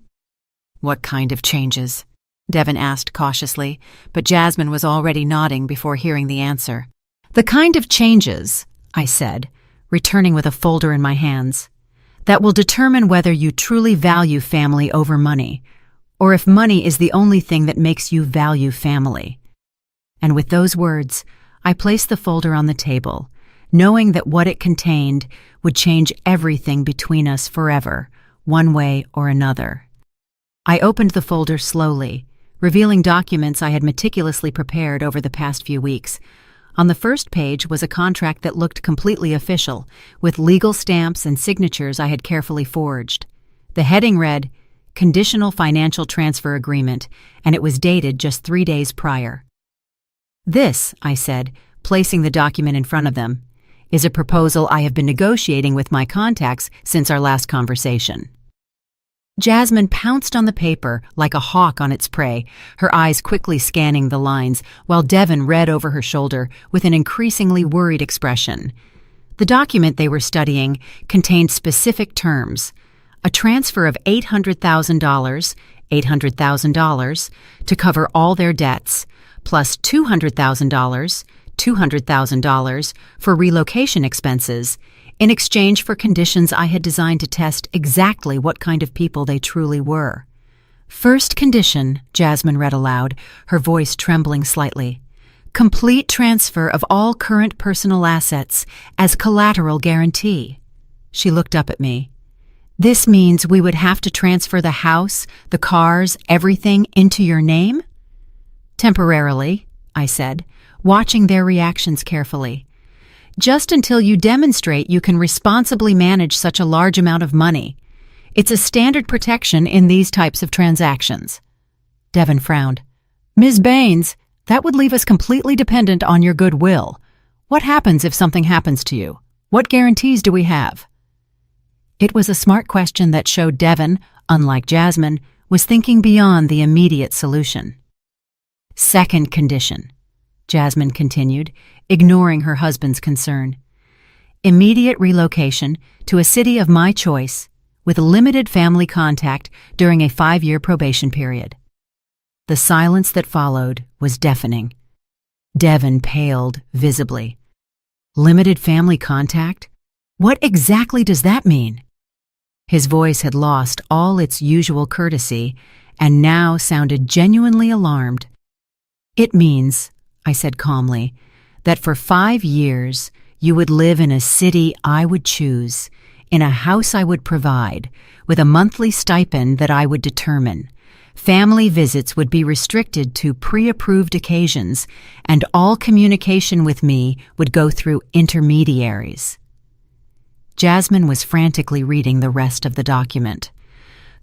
"What kind of changes?" Devin asked cautiously, but Jasmine was already nodding before hearing the answer. "The kind of changes," I said, returning with a folder in my hands, "that will determine whether you truly value family over money, or if money is the only thing that makes you value family." And with those words, I placed the folder on the table, knowing that what it contained would change everything between us forever, one way or another. I opened the folder slowly, revealing documents I had meticulously prepared over the past few weeks. On the first page was a contract that looked completely official, with legal stamps and signatures I had carefully forged. The heading read, "Conditional Financial Transfer Agreement," and it was dated just 3 days prior. "This," I said, placing the document in front of them, "is a proposal I have been negotiating with my contacts since our last conversation." Jasmine pounced on the paper like a hawk on its prey, her eyes quickly scanning the lines, while Devin read over her shoulder with an increasingly worried expression. The document they were studying contained specific terms: a transfer of $800,000 to cover all their debts, plus $200,000 for relocation expenses, in exchange for conditions I had designed to test exactly what kind of people they truly were. "First condition," Jasmine read aloud, her voice trembling slightly, "complete transfer of all current personal assets as collateral guarantee." She looked up at me. "This means we would have to transfer the house, the cars, everything into your name?" "Temporarily," I said, watching their reactions carefully. "Just until you demonstrate you can responsibly manage such a large amount of money. It's a standard protection in these types of transactions." Devin frowned. "Ms. Baines, that would leave us completely dependent on your goodwill. What happens if something happens to you? What guarantees do we have?" It was a smart question that showed Devin, unlike Jasmine, was thinking beyond the immediate solution. "Second condition," Jasmine continued, ignoring her husband's concern. Immediate relocation to a city of my choice with limited family contact during a 5-year probation period. The silence that followed was deafening. Devin paled visibly. Limited family contact? What exactly does that mean? His voice had lost all its usual courtesy and now sounded genuinely alarmed. It means, I said calmly, that for 5 years you would live in a city I would choose, in a house I would provide, with a monthly stipend that I would determine. Family visits would be restricted to pre-approved occasions, and all communication with me would go through intermediaries. Jasmine was frantically reading the rest of the document.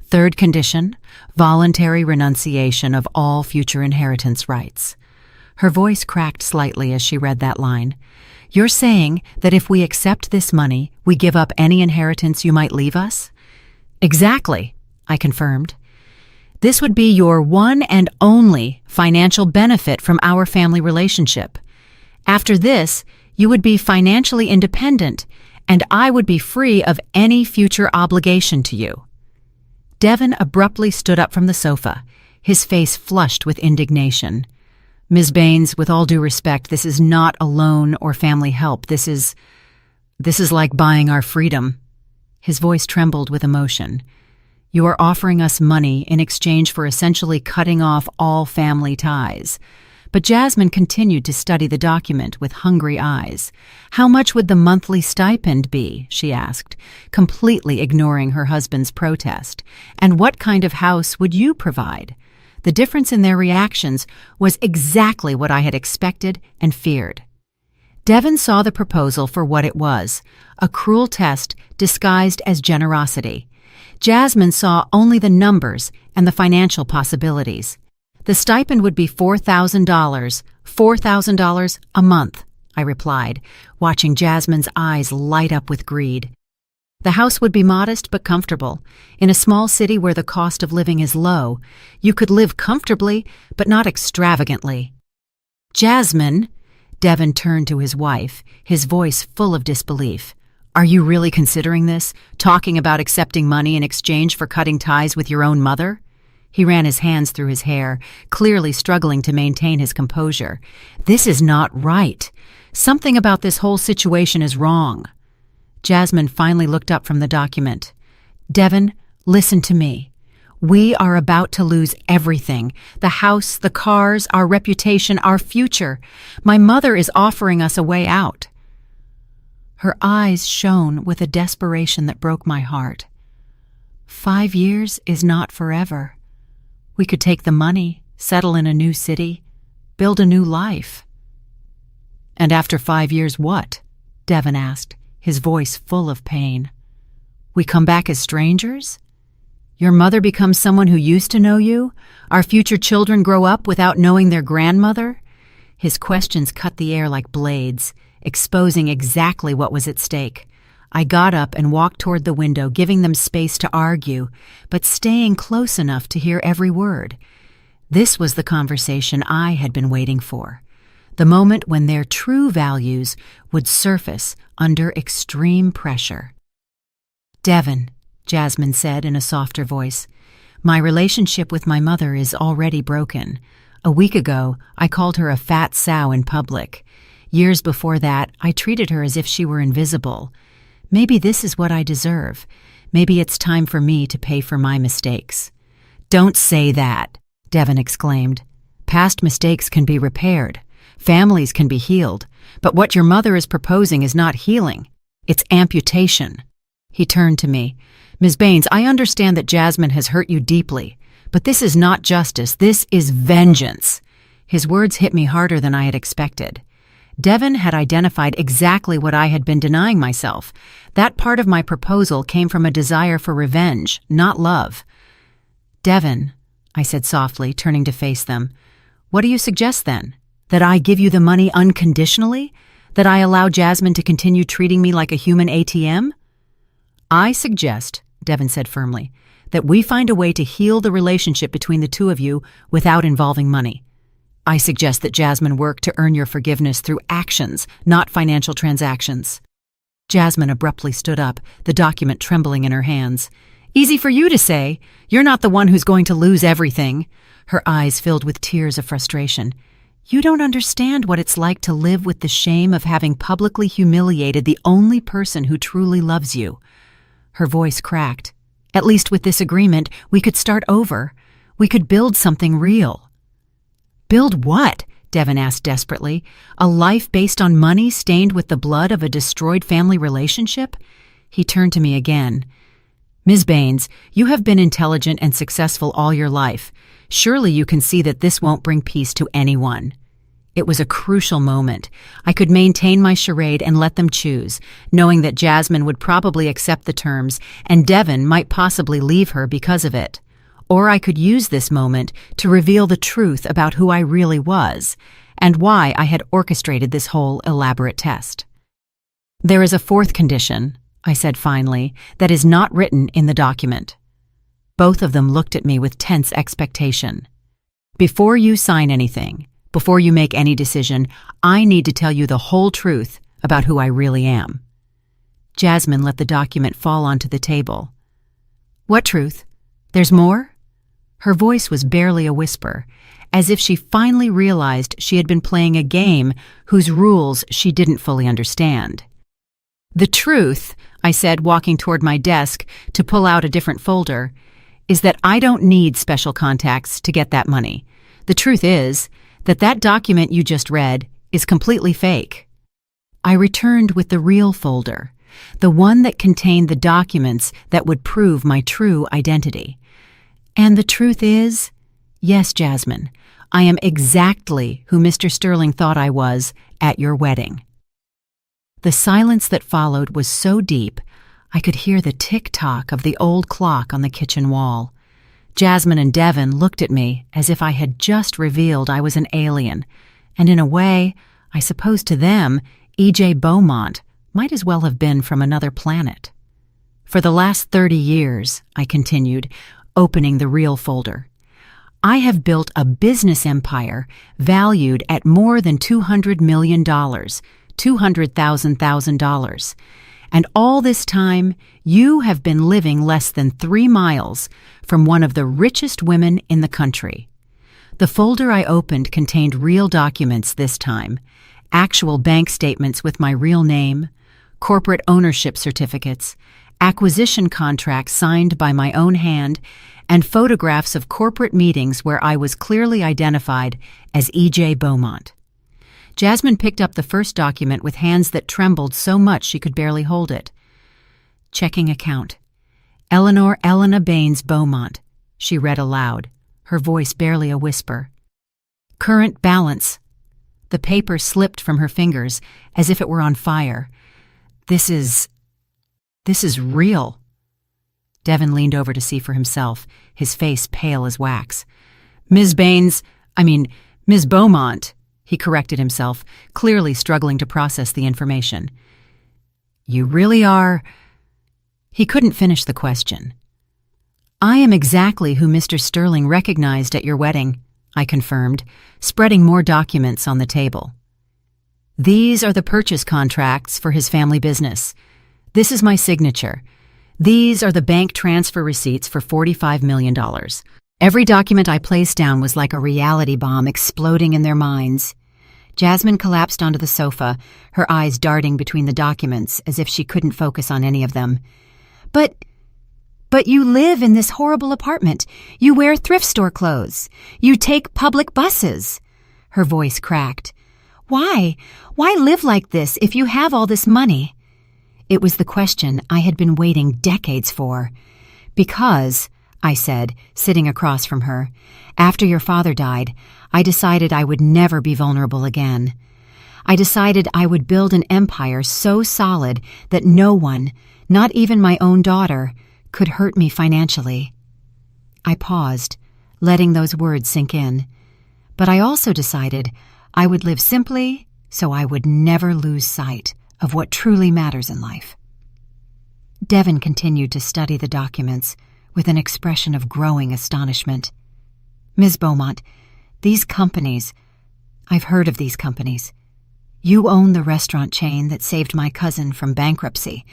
Third condition, voluntary renunciation of all future inheritance rights. Her voice cracked slightly as she read that line. You're saying that if we accept this money, we give up any inheritance you might leave us? Exactly, I confirmed. This would be your one and only financial benefit from our family relationship. After this, you would be financially independent, and I would be free of any future obligation to you. Devin abruptly stood up from the sofa, his face flushed with indignation. Ms. Baines, with all due respect, this is not a loan or family help. This is like buying our freedom. His voice trembled with emotion. You are offering us money in exchange for essentially cutting off all family ties. But Jasmine continued to study the document with hungry eyes. How much would the monthly stipend be, she asked, completely ignoring her husband's protest. And what kind of house would you provide? The difference in their reactions was exactly what I had expected and feared. Devin saw the proposal for what it was, a cruel test disguised as generosity. Jasmine saw only the numbers and the financial possibilities. The stipend would be $4,000 a month, I replied, watching Jasmine's eyes light up with greed. The house would be modest but comfortable. In a small city where the cost of living is low, you could live comfortably but not extravagantly. Jasmine, Devin turned to his wife, his voice full of disbelief. Are you really considering this? Talking about accepting money in exchange for cutting ties with your own mother? He ran his hands through his hair, clearly struggling to maintain his composure. This is not right. Something about this whole situation is wrong. Jasmine finally looked up from the document. Devin, listen to me. We are about to lose everything. The house, the cars, our reputation, our future. My mother is offering us a way out. Her eyes shone with a desperation that broke my heart. 5 years is not forever. We could take the money, settle in a new city, build a new life. And after 5 years, what? Devin asked, his voice full of pain. We come back as strangers? Your mother becomes someone who used to know you? Our future children grow up without knowing their grandmother? His questions cut the air like blades, exposing exactly what was at stake. I got up and walked toward the window, giving them space to argue, but staying close enough to hear every word. This was the conversation I had been waiting for. The moment when their true values would surface under extreme pressure. Devin, Jasmine said in a softer voice, my relationship with my mother is already broken. A week ago, I called her a fat sow in public. Years before that, I treated her as if she were invisible. Maybe this is what I deserve. Maybe it's time for me to pay for my mistakes. Don't say that, Devin exclaimed. Past mistakes can be repaired. Families can be healed. But what your mother is proposing is not healing. It's amputation. He turned to me. Ms. Baines, I understand that Jasmine has hurt you deeply, but this is not justice. This is vengeance. His words hit me harder than I had expected. Devin had identified exactly what I had been denying myself. That part of my proposal came from a desire for revenge, not love. Devin, I said softly, turning to face them, what do you suggest then? That I give you the money unconditionally? That I allow Jasmine to continue treating me like a human ATM? I suggest, Devin said firmly, that we find a way to heal the relationship between the two of you without involving money. I suggest that Jasmine work to earn your forgiveness through actions, not financial transactions." Jasmine abruptly stood up, the document trembling in her hands. "Easy for you to say. You're not the one who's going to lose everything." Her eyes filled with tears of frustration. "You don't understand what it's like to live with the shame of having publicly humiliated the only person who truly loves you." Her voice cracked. "At least with this agreement, we could start over. We could build something real." "Build what?" Devin asked desperately. "A life based on money stained with the blood of a destroyed family relationship?" He turned to me again. "Ms. Baines, you have been intelligent and successful all your life. Surely you can see that this won't bring peace to anyone." It was a crucial moment. I could maintain my charade and let them choose, knowing that Jasmine would probably accept the terms and Devin might possibly leave her because of it. Or I could use this moment to reveal the truth about who I really was and why I had orchestrated this whole elaborate test. "There is a fourth condition," I said finally, "that is not written in the document." Both of them looked at me with tense expectation. "Before you sign anything, before you make any decision, I need to tell you the whole truth about who I really am." Jasmine let the document fall onto the table. "What truth? There's more?" Her voice was barely a whisper, as if she finally realized she had been playing a game whose rules she didn't fully understand. "The truth," I said, walking toward my desk to pull out a different folder, "is that I don't need special contacts to get that money. The truth is that that document you just read is completely fake." I returned with the real folder, the one that contained the documents that would prove my true identity. "And the truth is, yes, Jasmine, I am exactly who Mr. Sterling thought I was at your wedding." The silence that followed was so deep, I could hear the tick-tock of the old clock on the kitchen wall. Jasmine and Devin looked at me as if I had just revealed I was an alien, and in a way, I suppose to them, E.J. Beaumont might as well have been from another planet. "For the last 30 years, I continued, opening the real folder, I have built a business empire valued at more than $200 million, $200,000. And all this time, you have been living less than 3 miles from one of the richest women in the country." The folder I opened contained real documents this time, actual bank statements with my real name, corporate ownership certificates, acquisition contracts signed by my own hand, and photographs of corporate meetings where I was clearly identified as E.J. Beaumont. Jasmine picked up the first document with hands that trembled so much she could barely hold it. "Checking account. Eleanor Elena Baines Beaumont," she read aloud, her voice barely a whisper. "Current balance." The paper slipped from her fingers as if it were on fire. This is real." Devin leaned over to see for himself, his face pale as wax. Ms. Beaumont," he corrected himself, clearly struggling to process the information. "You really are—" He couldn't finish the question. "I am exactly who Mr. Sterling recognized at your wedding," I confirmed, spreading more documents on the table. "These are the purchase contracts for his family business. This is my signature. These are the bank transfer receipts for $45 million. Every document I placed down was like a reality bomb exploding in their minds. Jasmine collapsed onto the sofa, her eyes darting between the documents as if she couldn't focus on any of them. But you live in this horrible apartment. You wear thrift store clothes. You take public buses." Her voice cracked. Why live like this if you have all this money?" It was the question I had been waiting decades for. "Because," I said, sitting across from her, "after your father died, I decided I would never be vulnerable again. I decided I would build an empire so solid that no one, not even my own daughter, could hurt me financially." I paused, letting those words sink in. But I also decided I would live simply so I would never lose sight of what truly matters in life. Devin continued to study the documents with an expression of growing astonishment. "Ms. Beaumont, these companies I've heard of these companies. You own the restaurant chain that saved my cousin from bankruptcy.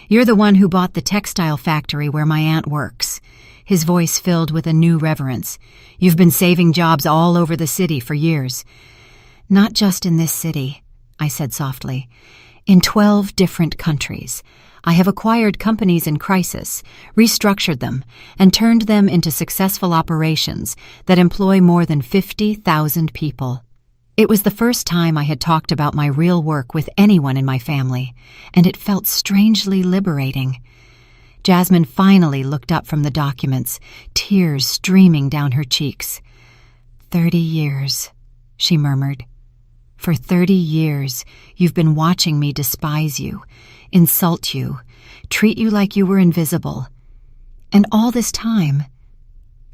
You're the one who bought the textile factory where my aunt works. His voice filled with a new reverence. You've been saving jobs all over the city for years. Not just in this city, I said softly. In 12 different countries. I have acquired companies in crisis, restructured them, and turned them into successful operations that employ more than 50,000 people. It was the first time I had talked about my real work with anyone in my family, and it felt strangely liberating. Jasmine finally looked up from the documents, tears streaming down her cheeks. 30 years, she murmured. For 30 years, you've been watching me despise you, insult you, treat you like you were invisible. And all this time,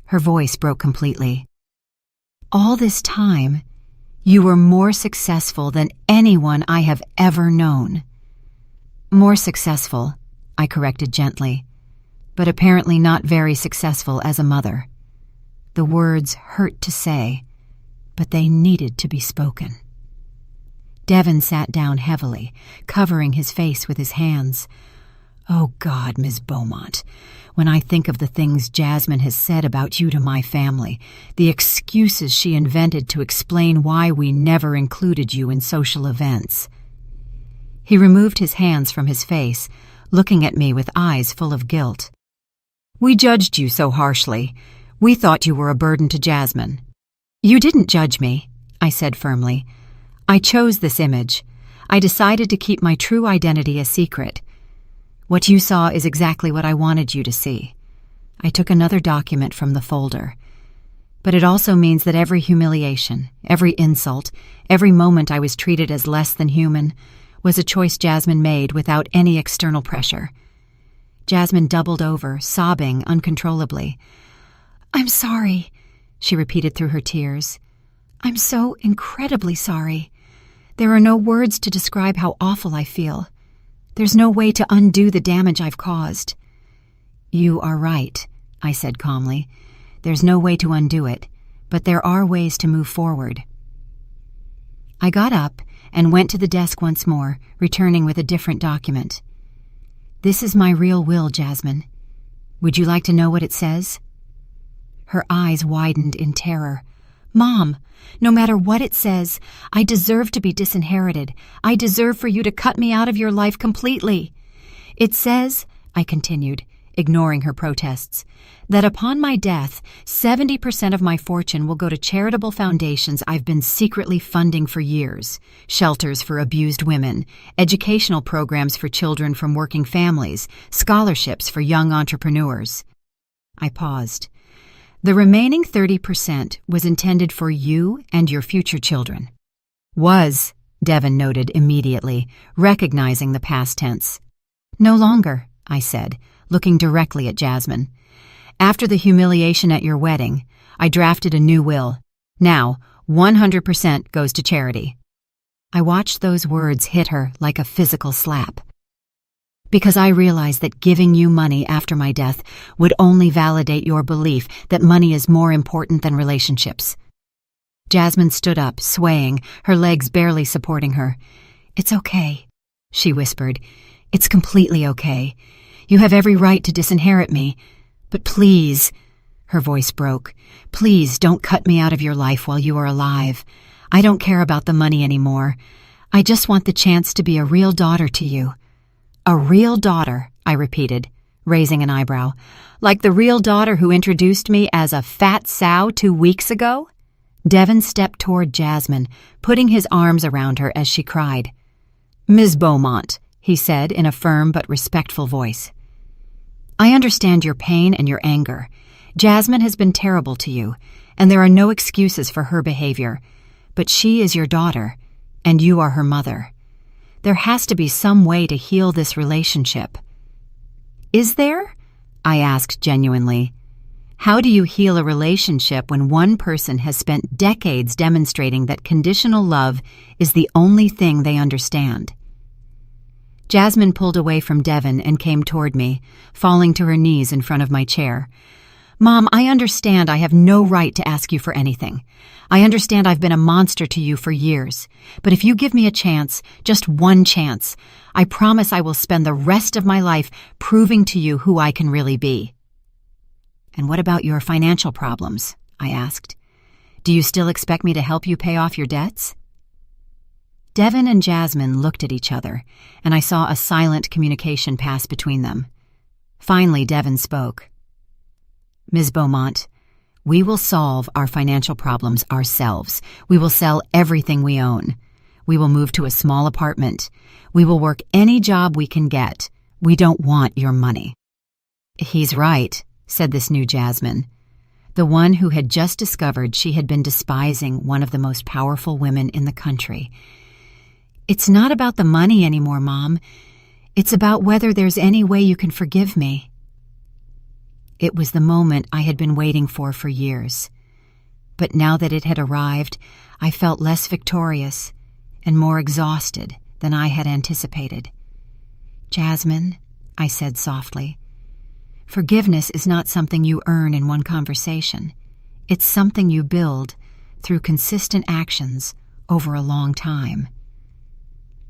her voice broke completely. All this time, you were more successful than anyone I have ever known. More successful, I corrected gently, but apparently not very successful as a mother. The words hurt to say, but they needed to be spoken. Devon sat down heavily, covering his face with his hands. Oh God, Ms. Beaumont, when I think of the things Jasmine has said about you to my family, the excuses she invented to explain why we never included you in social events. He removed his hands from his face, looking at me with eyes full of guilt. We judged you so harshly. We thought you were a burden to Jasmine. You didn't judge me, I said firmly. I chose this image. I decided to keep my true identity a secret. What you saw is exactly what I wanted you to see. I took another document from the folder. But it also means that every humiliation, every insult, every moment I was treated as less than human, was a choice Jasmine made without any external pressure. Jasmine doubled over, sobbing uncontrollably. I'm sorry, she repeated through her tears. I'm so incredibly sorry. There are no words to describe how awful I feel. There's no way to undo the damage I've caused. You are right, I said calmly. There's no way to undo it, but there are ways to move forward. I got up and went to the desk once more, returning with a different document. This is my real will, Jasmine. Would you like to know what it says? Her eyes widened in terror. Mom, no matter what it says, I deserve to be disinherited. I deserve for you to cut me out of your life completely. It says, I continued, ignoring her protests, that upon my death, 70% of my fortune will go to charitable foundations I've been secretly funding for years, shelters for abused women, educational programs for children from working families, scholarships for young entrepreneurs. I paused. The remaining 30% was intended for you and your future children. Was, Devon noted immediately, recognizing the past tense. No longer, I said, looking directly at Jasmine. After the humiliation at your wedding, I drafted a new will. Now, 100% goes to charity. I watched those words hit her like a physical slap. Because I realized that giving you money after my death would only validate your belief that money is more important than relationships. Jasmine stood up, swaying, her legs barely supporting her. It's okay, she whispered. It's completely okay. You have every right to disinherit me. But please, her voice broke, please don't cut me out of your life while you are alive. I don't care about the money anymore. I just want the chance to be a real daughter to you. A real daughter, I repeated, raising an eyebrow. Like the real daughter who introduced me as a fat sow 2 weeks ago? Devon stepped toward Jasmine, putting his arms around her as she cried. Ms. Beaumont, he said in a firm but respectful voice. I understand your pain and your anger. Jasmine has been terrible to you, and there are no excuses for her behavior. But she is your daughter, and you are her mother. There has to be some way to heal this relationship. Is there? I asked genuinely. How do you heal a relationship when one person has spent decades demonstrating that conditional love is the only thing they understand? Jasmine pulled away from Devon and came toward me, falling to her knees in front of my chair. Mom, I understand I have no right to ask you for anything. I understand I've been a monster to you for years. But if you give me a chance, just one chance, I promise I will spend the rest of my life proving to you who I can really be. And what about your financial problems? I asked. Do you still expect me to help you pay off your debts? Devin and Jasmine looked at each other, and I saw a silent communication pass between them. Finally, Devin spoke. Ms. Beaumont, we will solve our financial problems ourselves. We will sell everything we own. We will move to a small apartment. We will work any job we can get. We don't want your money. He's right, said this new Jasmine, the one who had just discovered she had been despising one of the most powerful women in the country. It's not about the money anymore, Mom. It's about whether there's any way you can forgive me. It was the moment I had been waiting for years. But now that it had arrived, I felt less victorious and more exhausted than I had anticipated. Jasmine, I said softly, forgiveness is not something you earn in one conversation. It's something you build through consistent actions over a long time.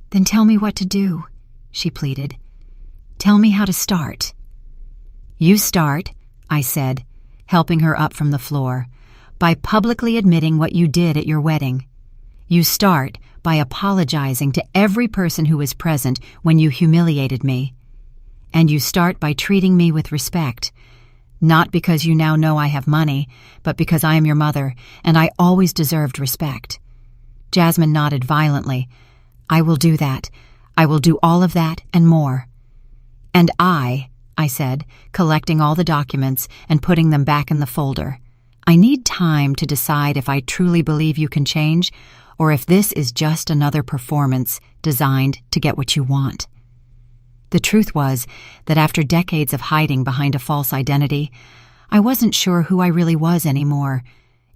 Then tell me what to do, she pleaded. Tell me how to start. You start, I said, helping her up from the floor, by publicly admitting what you did at your wedding. You start by apologizing to every person who was present when you humiliated me. And you start by treating me with respect, not because you now know I have money, but because I am your mother, and I always deserved respect. Jasmine nodded violently. I will do that. I will do all of that and more. And I said, collecting all the documents and putting them back in the folder. I need time to decide if I truly believe you can change, or if this is just another performance designed to get what you want. The truth was that after decades of hiding behind a false identity, I wasn't sure who I really was anymore.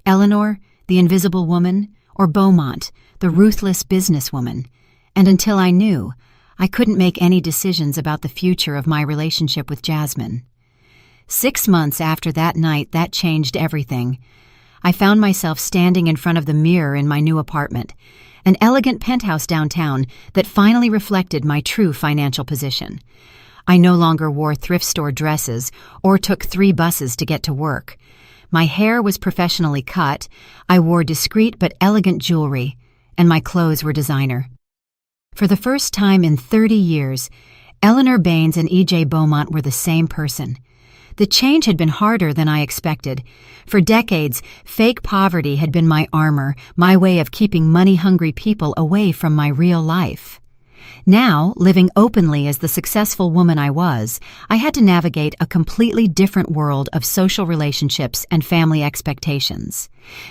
Eleanor, the invisible woman, or Beaumont, the ruthless businesswoman. And until I knew, I couldn't make any decisions about the future of my relationship with Jasmine. 6 months after that night, that changed everything. I found myself standing in front of the mirror in my new apartment, an elegant penthouse downtown that finally reflected my true financial position. I no longer wore thrift store dresses or took 3 buses to get to work. My hair was professionally cut, I wore discreet but elegant jewelry, and my clothes were designer. For the first time in 30 years, Eleanor Baines and E.J. Beaumont were the same person. The change had been harder than I expected. For decades, fake poverty had been my armor, my way of keeping money-hungry people away from my real life. Now, living openly as the successful woman I was, I had to navigate a completely different world of social relationships and family expectations.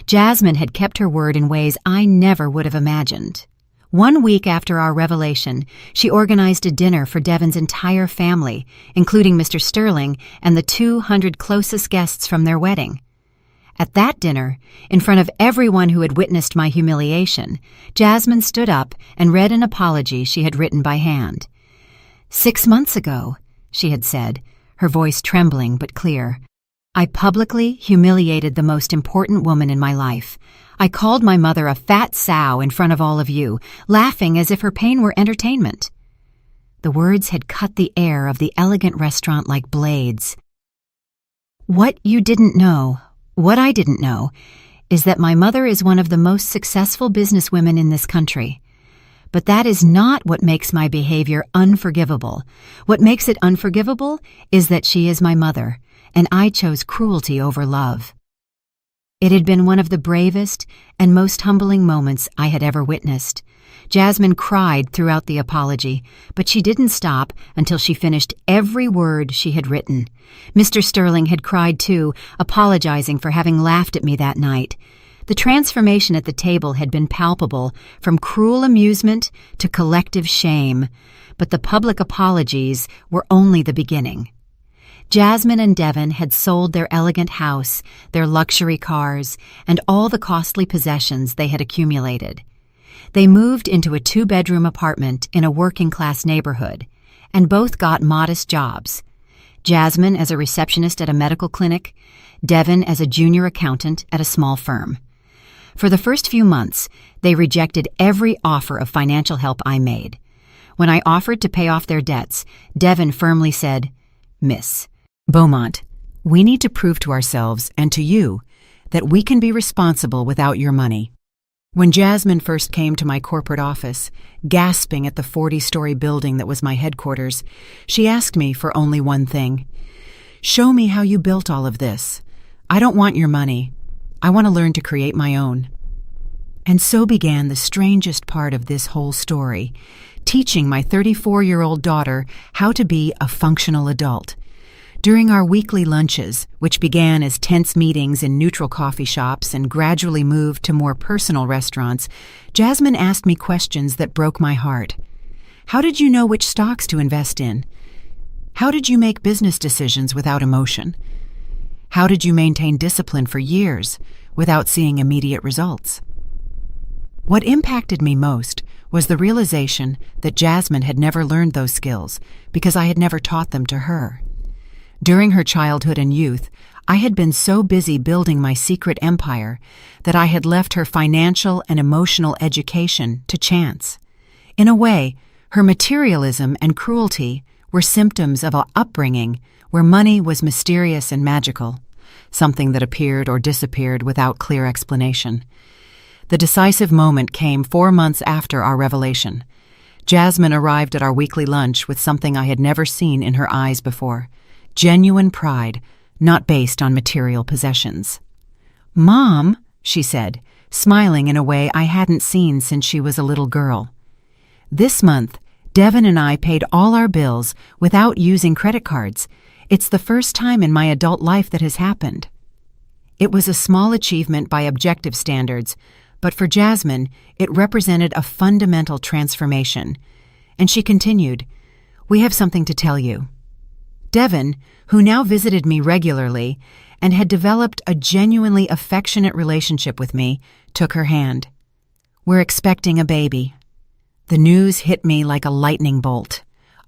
Jasmine had kept her word in ways I never would have imagined. 1 week after our revelation, she organized a dinner for Devin's entire family, including Mr. Sterling and the 200 closest guests from their wedding. At that dinner, in front of everyone who had witnessed my humiliation, Jasmine stood up and read an apology she had written by hand. 6 months ago, she had said, her voice trembling but clear, I publicly humiliated the most important woman in my life. I called my mother a fat sow in front of all of you, laughing as if her pain were entertainment. The words had cut the air of the elegant restaurant like blades. What I didn't know, is that my mother is one of the most successful businesswomen in this country. But that is not what makes my behavior unforgivable. What makes it unforgivable is that she is my mother, and I chose cruelty over love. It had been one of the bravest and most humbling moments I had ever witnessed. Jasmine cried throughout the apology, but she didn't stop until she finished every word she had written. Mr. Sterling had cried too, apologizing for having laughed at me that night. The transformation at the table had been palpable, from cruel amusement to collective shame, but the public apologies were only the beginning. Jasmine and Devin had sold their elegant house, their luxury cars, and all the costly possessions they had accumulated. They moved into a 2-bedroom apartment in a working-class neighborhood, and both got modest jobs. Jasmine as a receptionist at a medical clinic, Devin as a junior accountant at a small firm. For the first few months, they rejected every offer of financial help I made. When I offered to pay off their debts, Devin firmly said, "Miss Beaumont, we need to prove to ourselves and to you that we can be responsible without your money." When Jasmine first came to my corporate office, gasping at the 40-story building that was my headquarters, she asked me for only one thing. "Show me how you built all of this. I don't want your money. I want to learn to create my own." And so began the strangest part of this whole story, teaching my 34-year-old daughter how to be a functional adult. During our weekly lunches, which began as tense meetings in neutral coffee shops and gradually moved to more personal restaurants, Jasmine asked me questions that broke my heart. How did you know which stocks to invest in? How did you make business decisions without emotion? How did you maintain discipline for years without seeing immediate results? What impacted me most was the realization that Jasmine had never learned those skills because I had never taught them to her. During her childhood and youth, I had been so busy building my secret empire that I had left her financial and emotional education to chance. In a way, her materialism and cruelty were symptoms of an upbringing where money was mysterious and magical, something that appeared or disappeared without clear explanation. The decisive moment came 4 months after our revelation. Jasmine arrived at our weekly lunch with something I had never seen in her eyes before. Genuine pride, not based on material possessions. "Mom," she said, smiling in a way I hadn't seen since she was a little girl. "This month, Devin and I paid all our bills without using credit cards. It's the first time in my adult life that has happened." It was a small achievement by objective standards, but for Jasmine, it represented a fundamental transformation. And she continued, "We have something to tell you." Devin, who now visited me regularly and had developed a genuinely affectionate relationship with me, took her hand. "We're expecting a baby." The news hit me like a lightning bolt.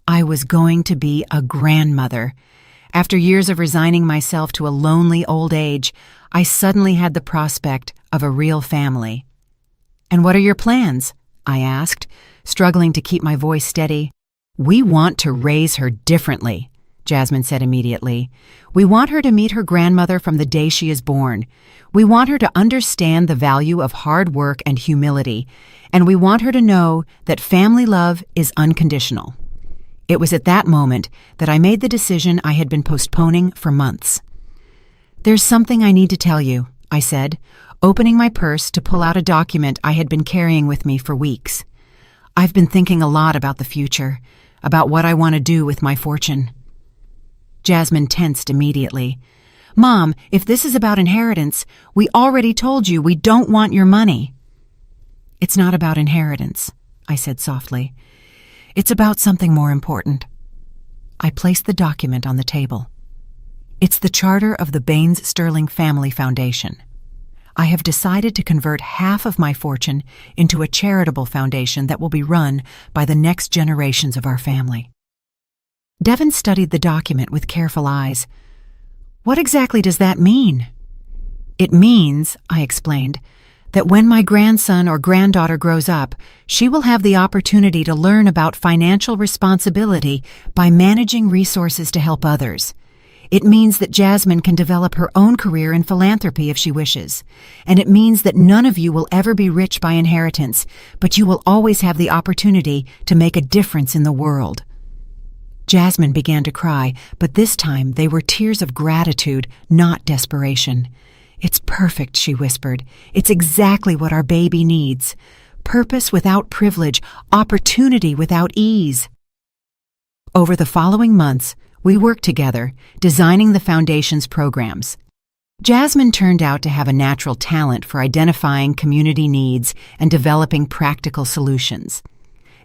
I was going to be a grandmother. After years of resigning myself to a lonely old age, I suddenly had the prospect of a real family. "And what are your plans?" I asked, struggling to keep my voice steady. "We want to raise her differently," Jasmine said immediately. "We want her to meet her grandmother from the day she is born. We want her to understand the value of hard work and humility, and we want her to know that family love is unconditional." It was at that moment that I made the decision I had been postponing for months. "There's something I need to tell you," I said, opening my purse to pull out a document I had been carrying with me for weeks. "I've been thinking a lot about the future, about what I want to do with my fortune." Jasmine tensed immediately. "Mom, if this is about inheritance, we already told you we don't want your money." "It's not about inheritance," I said softly. "It's about something more important." I placed the document on the table. It's the charter of the Baines Sterling Family Foundation. I have decided to convert half of my fortune into a charitable foundation that will be run by the next generations of our family. Devin studied the document with careful eyes. "What exactly does that mean?" "It means," I explained, "that when my grandson or granddaughter grows up, she will have the opportunity to learn about financial responsibility by managing resources to help others. It means that Jasmine can develop her own career in philanthropy if she wishes. And it means that none of you will ever be rich by inheritance, but you will always have the opportunity to make a difference in the world." Jasmine began to cry, but this time they were tears of gratitude, not desperation. "It's perfect," she whispered. "It's exactly what our baby needs. Purpose without privilege, opportunity without ease." Over the following months, we worked together, designing the foundation's programs. Jasmine turned out to have a natural talent for identifying community needs and developing practical solutions.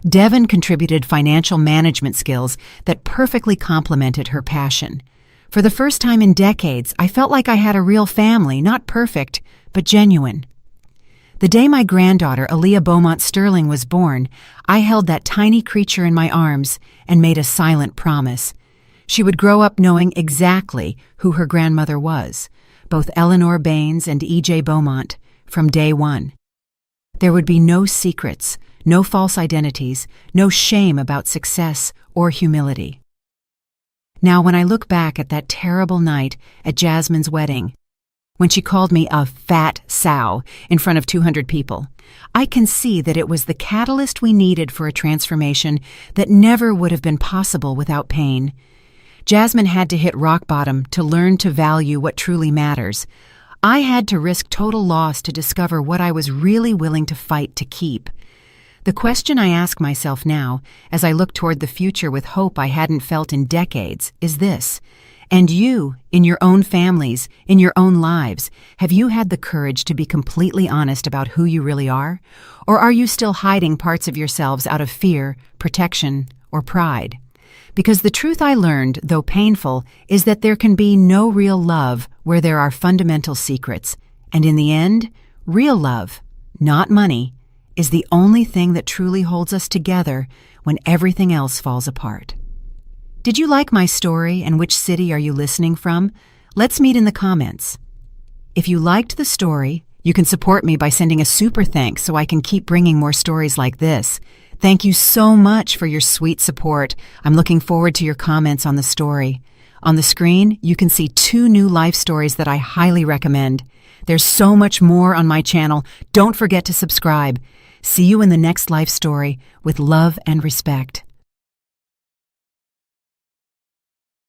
Devin contributed financial management skills that perfectly complemented her passion. For the first time in decades, I felt like I had a real family, not perfect, but genuine. The day my granddaughter, Aaliyah Beaumont Sterling, was born, I held that tiny creature in my arms and made a silent promise. She would grow up knowing exactly who her grandmother was, both Eleanor Baines and E.J. Beaumont, from day one. There would be no secrets, no false identities, no shame about success or humility. Now, when I look back at that terrible night at Jasmine's wedding, when she called me a fat sow in front of 200 people, I can see that it was the catalyst we needed for a transformation that never would have been possible without pain. Jasmine had to hit rock bottom to learn to value what truly matters. I had to risk total loss to discover what I was really willing to fight to keep. The question I ask myself now, as I look toward the future with hope I hadn't felt in decades, is this: and you, in your own families, in your own lives, have you had the courage to be completely honest about who you really are? Or are you still hiding parts of yourselves out of fear, protection, or pride? Because the truth I learned, though painful, is that there can be no real love where there are fundamental secrets. And in the end, real love, not money, is the only thing that truly holds us together when everything else falls apart. Did you like my story, and which city are you listening from? Let's meet in the comments. If you liked the story, you can support me by sending a super thanks so I can keep bringing more stories like this. Thank you so much for your sweet support. I'm looking forward to your comments on the story. On the screen, you can see 2 new life stories that I highly recommend. There's so much more on my channel. Don't forget to subscribe. See you in the next life story with love and respect.